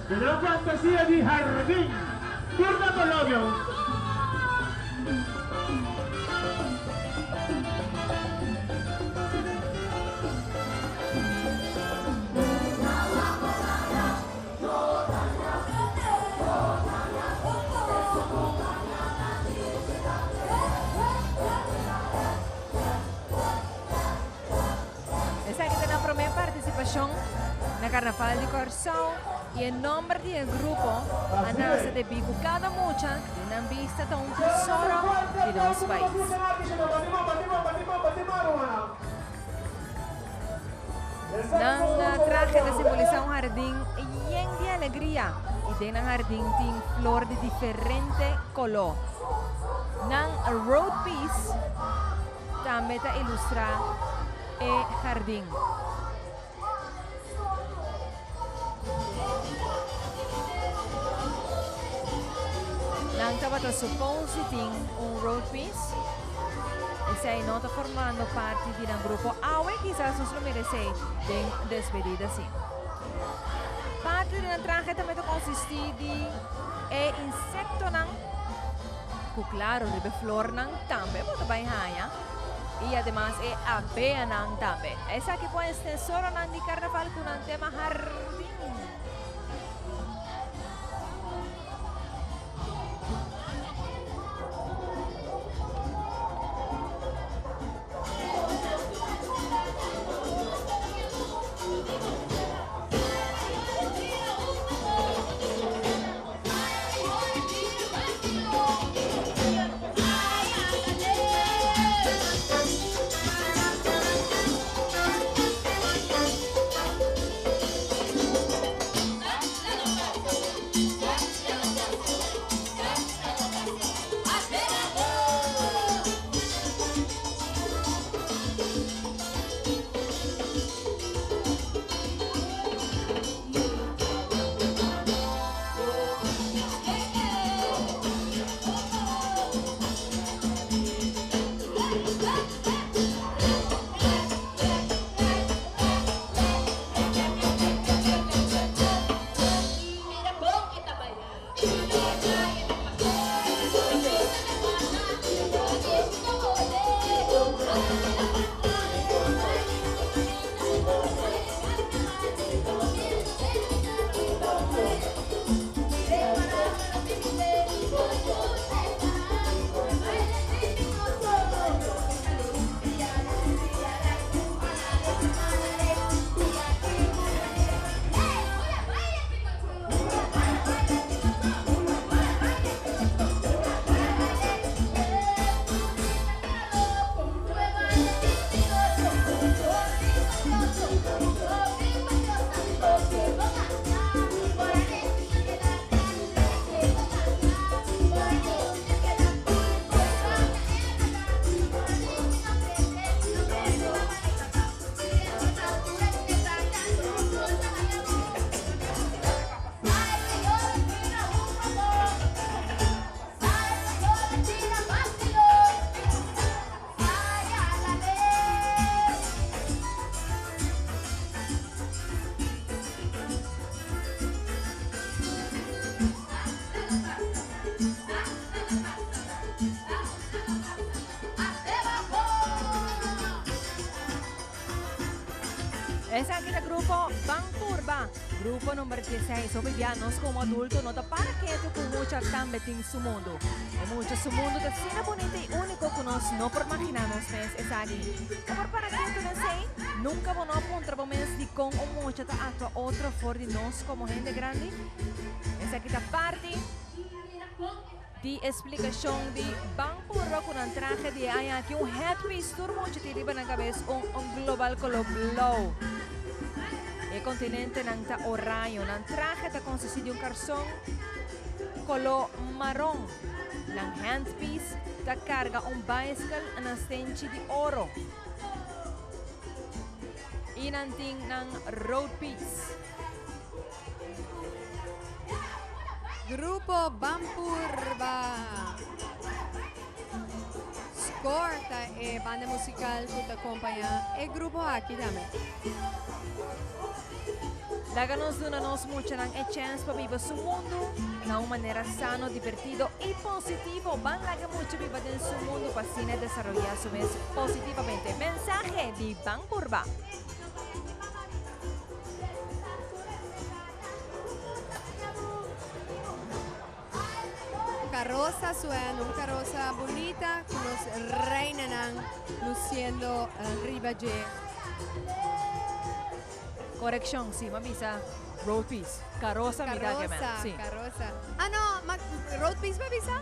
de la fantasía di Jardín Turna Colombia. Na Carnaval de Corso y en nombre del grupo anasa de Bigu cada mucha de una vista de un tesoro de dos países. Nang traje de simbolizar un jardín lleno de alegría y de un jardín tiene flor de diferente color. Nang road piece también te ilustra el jardín. Nang tabata suppositing un road piece, esa ay nota formando parte de un grupo awe, quizás nos lo merece de despedida así. Parte de un traje también consiste de insecto nang, claro, de flor nang también, pero también y además abea nang también. Esa que puede ser tesoro nang di carnaval con un tema jardín. Es aquí el grupo Bangpurba, grupo número 16, vivianos como adultos, nota para que te con mucha también en su mundo. En mucho su mundo de cine bonito y único que nos no por imaginarnos es aquí. Como para que tú no sé, nunca vamos a apuntar mes de con o mucho a otro for de nos como gente grande. Es aquí la parte de explicación de Bangpurba con un traje de hay aquí un headpiece turbo que te lleva en la cabeza un global color blue. El continente nanta orayo, un traje que consiste de un calzón color marrón. Lang handpiece que carga un bicycle en astenchi de oro. Y nanting ng road piece. Grupo Bangpurba. Score ta banda musical que te acompaña. El grupo aquí también. Dáganos de nos mucho a chance para vivir su mundo de una manera sano, divertido y positivo. Van a mucho vivir en su mundo para así desarrollar su mes positivamente. Mensaje de Bangpurba. Carroza suena, una carroza bonita que nos reinan luciendo Ribaje. Corrección, sí, mamisa. Road piece. Carroza, mira que me. Sí. Carroza. Ah, no, road piece, mamisa?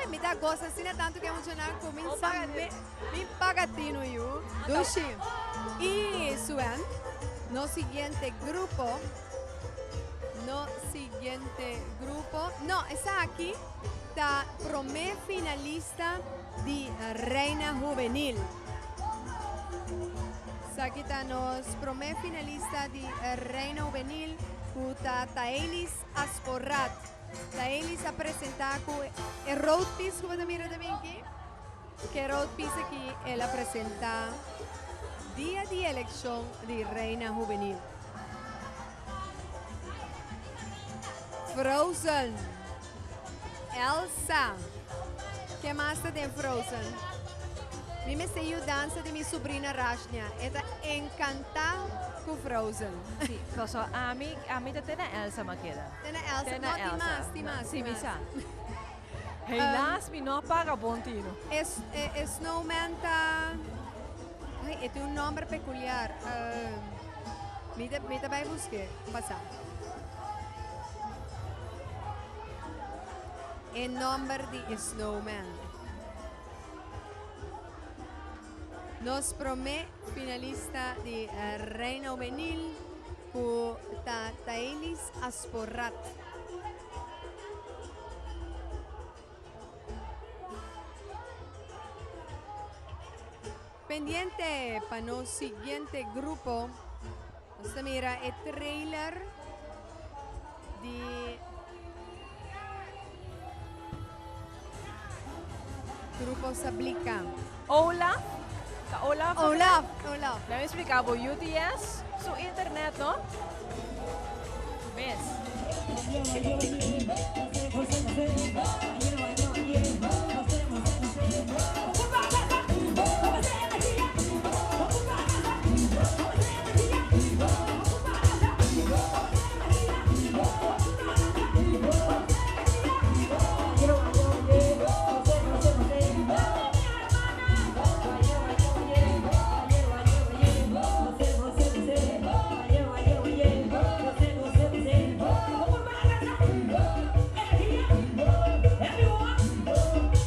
Ay, me da cosa, sin tanto que funcionar con mi pagatino yo. Dushi. Y suena, no siguiente grupo. No, está aquí, está primer finalista de Reina Juvenil. Aquí está nos primer finalista de Reina Juvenil, está Taelis Asporrat. Taelis ha presentado el road piece, como te mira también aquí. Que road piece aquí, él ha presentado día de elección de Reina Juvenil. Frozen. Elsa. ¿Qué más de Frozen? Mi me sé yo danza de mi sobrina Rashnia. Está encantada con Frozen. Sí, pues a mí te tiene Elsa me queda. Tiene Elsa. Tiene No, Elsa. Timas. Sí, misa. Helaas, mi no apaga bontino. Snowman está... Ay, es un nombre peculiar. Me voy a buscar. Pasar. El nombre de Snowman. Nos promete finalista de Reina Juvenil por Taelis Asporrat. Pendiente para el siguiente grupo. Vamos mira el trailer de Grupo Sablica. Hola. Hola. Me había explicado UTS, su internet, ¿no? ¿Ves? Everyone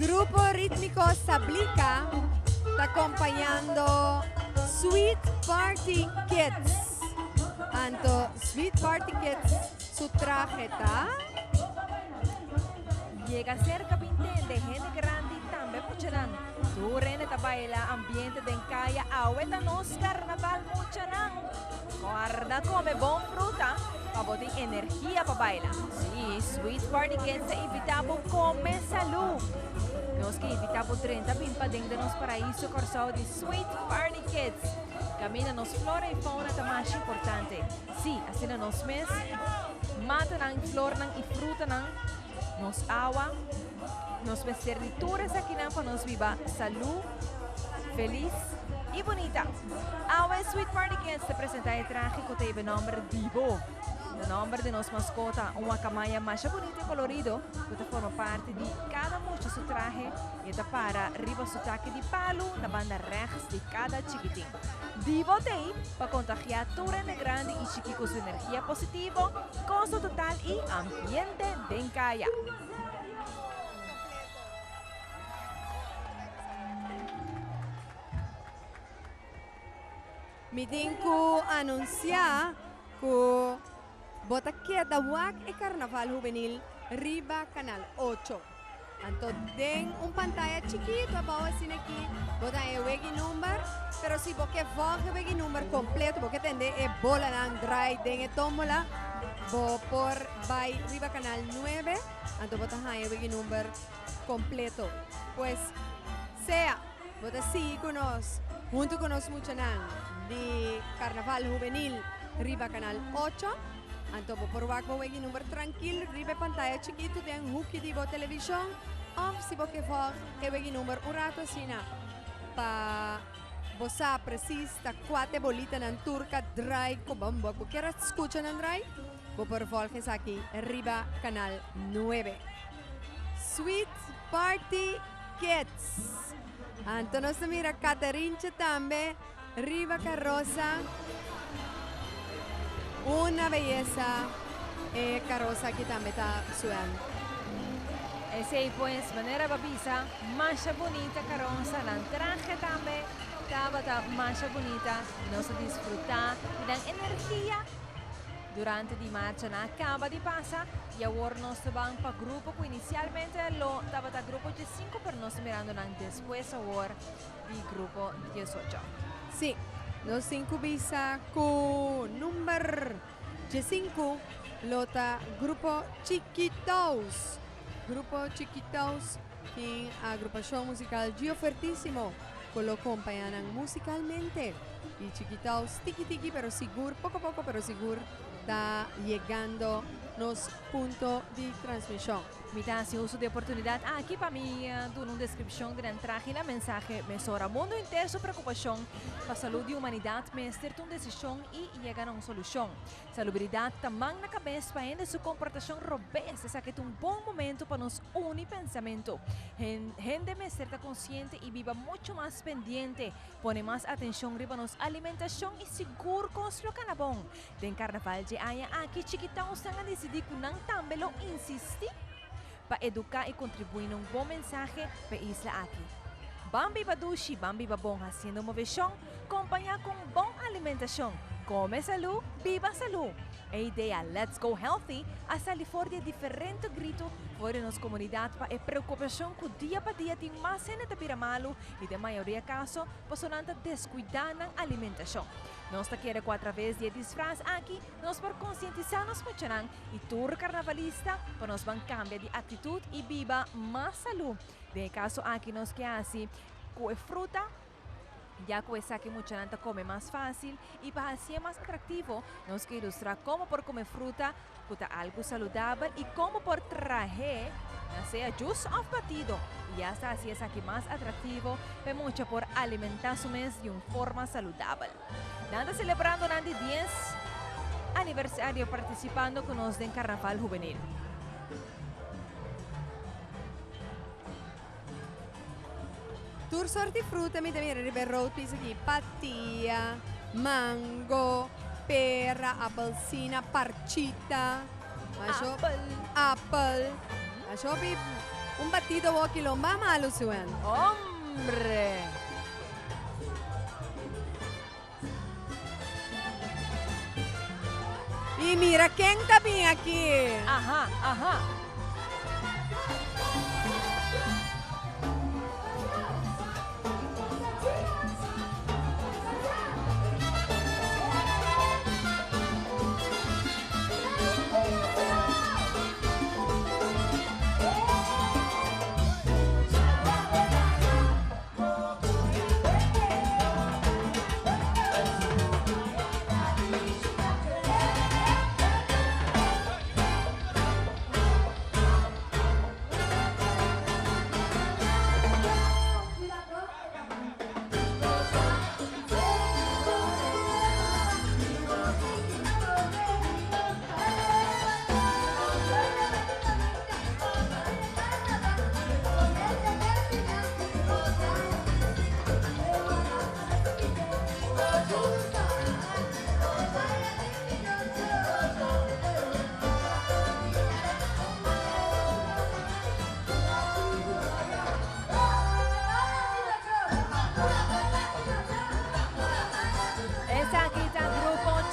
Grupo rítmico Sablica está acompañando Sweet Party Kids. Anto Sweet Party Kids, su traje está. Llega cerca pinten de gente grande y también muchanan. Tu rene ta baila ambiente de encaya aweta nos carnaval muchanan. Guarda come bon fruta, paboting energía pa baila. Sí, Sweet Party Kids se invitamos come salud. Nos que invitamos 30 pimpa de nos paraíso corsao de Sweet Party Kids. Camina nos flora y fauna ta más importante. Sí, así na nos mes. Mata nang flor nang y fruta nang. Nos agua, nos verdituras aquí para nos viva salud, feliz y bonita. Agua Sweet Party Kids te presenta el traje que te lleva nombre Divo. El nombre de nos mascota, una camaya más bonita y colorido, que forma parte de cada mucho su traje y te para arriba su taque de palo, la banda rechts de cada chiquitín. Divo te para contagiar tu rene grande y chiqui con su energía positiva, costo total y ambiente de encaya. Mitin ko anuncia ko bota queda wak e Carnaval Juvenil Riba Canal 8. Anto den un pantalla chiquito abajo sin aquí, bota e wegi number, pero si boke voge wegi number completo, boke tende e bola nang dry den e tómbola, bo por by Riba Canal 9, anto bota e wegi number completo. Pues sea, bota sí con nos, junto con nos mucho nang de Carnaval Juvenil Riba Canal 8. Anto por wako wegi number tranquilo, ribe pantalla chiquito de un hooky di bo televisión, of si bo que for e wegi number un rato sina pa bosa precisa cuate bolita nan turca dry ko bombo ko kera escucha nan dry bo por volges aquí Riba Canal 9. Sweet Party Kids. Anto nos mira Caterinche tambe Riba Carroza. Una belleza carroza aquí también está suena. Ese pues manera babisa, más bonita carroza, la traje también, estaba más bonita, nos disfruta y dan energía durante di marcha na acaba di pasa y ahora nos van para grupo que inicialmente lo estaba grupo de 5 pero nos mirando después ahora di grupo 18. Sí. Los 5 bisa con número 5 lota Grupo Chiquitos. Grupo Chiquitos en agrupación musical Gio Fortissimo que lo acompañan musicalmente. Y Chiquitos tiki tiki pero seguro, poco a poco pero seguro está llegando los puntos de transmisión. Mira, si uso de oportunidad aquí para mí, doy una descripción de la entrada y la mensaje, mesora mundo entero su preocupación para salud y humanidad, me una decisión y llegar a una solución. Salubridad también na cabeza para su comportación robusta, esa que es un buen momento para nos unir pensamiento. Gente me está consciente y viva mucho más pendiente, pone más atención riba nos alimentación y seguro construir canabón. Den carnaval de haya aquí chiquitamos están a decidir que no también lo insistir para educar y contribuir en un buen mensaje para isla aquí. Bambi badushi, bambi babong haciendo movesión, acompañar con buena alimentación. Come salud, viva salud. E idea Let's Go Healthy hasta California diferente grito fuera en la comunidad para preocupación que día para día tiene más gente de piramalo y de mayoría caso personas descuidan la alimentación. Nos quiere que a través de disfraz aquí nos por concientizarnos mucho y tour carnavalista para nos van cambiar de actitud y viva más salud. De caso aquí nos que así con fruta ya que esa que mucha gente come más fácil y para hacer más atractivo nos que ilustrar cómo por comer fruta puta algo saludable y cómo por traje ya sea juice of batido y hasta así es aquí más atractivo pero mucho por alimentar su mes de una forma saludable. Nada celebrando el 10 aniversario participando con nos en Carnaval Juvenil. Tour sorti frutta mi devi arrivare road piece aquí patilla, mango, pera, appelsina, parchita, apple. Això Un batido o quilomba malo, Suen. Hombre. Y mira quién también aquí. Ajá, ajá.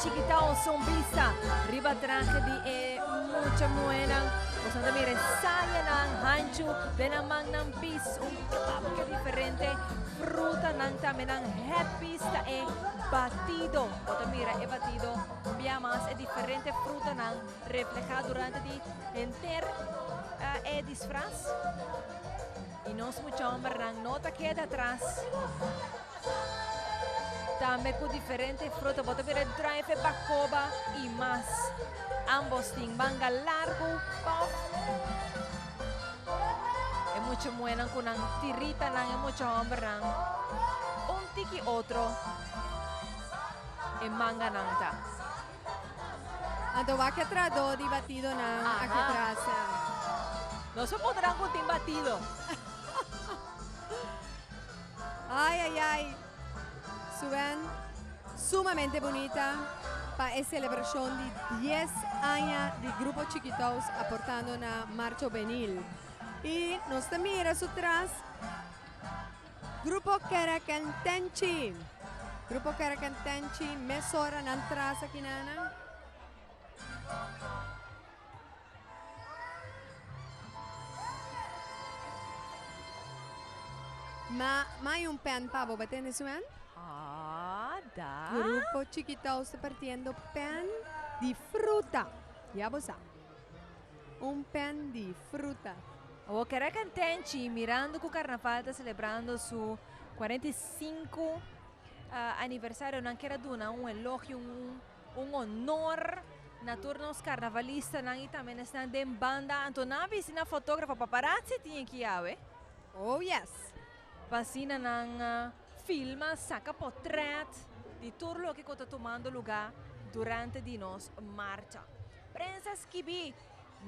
Chiquitao Zombisa, riba traje di mucha buena. Usando mire, saya ng hanchu, benamang ng pis, un que diferente, fruta ng tame ng happy sta batido. Oto mira, batido, biamas diferente fruta ng reflejado durante di enter disfraz. Y nos mucho hombre ng nota queda atrás. También con diferentes frutas, puedo ver el drive, bacoba y más. Ambos tienen manga largo, pop. Es mucho bueno con una tirita, es mucho hombre. Un tiki otro. En manga nanta. Anto va que trado di batido na aquí atrás. No se podrán con tim batido. Ay, ay, ay. Suben sumamente bonita para esta celebración de 10 años de Grupo Chiquitos aportando una marcha juvenil. Y nos mira atrás Grupo Caracantenchi. Grupo Caracantenchi, mesora na atrás aquí nana. Ma hay un pen pavo, ¿batende suben? Da. Grupo Chiquitos partiendo pan de fruta. Ya vos sabes. Un pan de fruta. O Caracantenchi, mirando que o Carnaval está celebrando su 45 aniversario, no quiero dar un elogio, un honor na turnos carnavalistas y también están de banda. Antonavi, si na fotógrafa paparazzi tiene que ir, Oh yes. Pasina ng filma, saca portrait di turlo que está tomando lugar durante di nos marcha. Prensa skibi,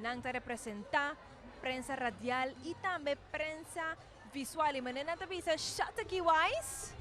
nang ta representa, prensa radial y también prensa visual. Y manera de visa, shot aquí wise.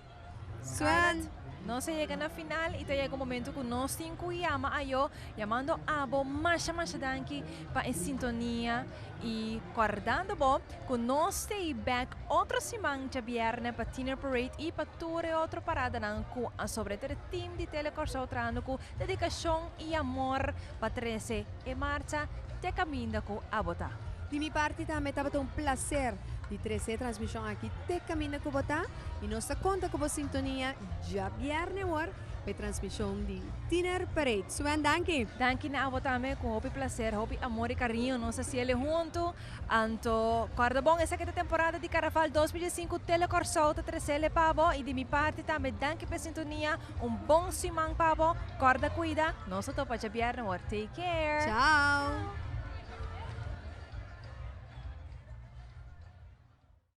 Swan. No se llega a final y te llega un momento que nos cinco llama a yo llamando a bo masha danki pa en sintonía y guardando bo con nos stay back otro simang ja viernes pa Tiner Parade y pa ture otro parada nang ku sobre el team di Telecorso trano ku dedicación y amor pa 13 e marcha te camina ku a botar. De mi parte también estaba un placer de 13 transmisión aquí te camina con Bogotá y nos conta con sintonía ya viernes war pe transmisión de Tiner Parade. Suben danki. Danki na abotame com hopi placer, hopi amor e carinho, nossa cielo junto. Anto, guarda bom essa quinta temporada de Carnaval 2005 Telecorso ta 13 pavo e de mi parte também danki pe sintonia, bom simang pavo, guarda cuida, nosso topa já viernes war. Take care. Ciao.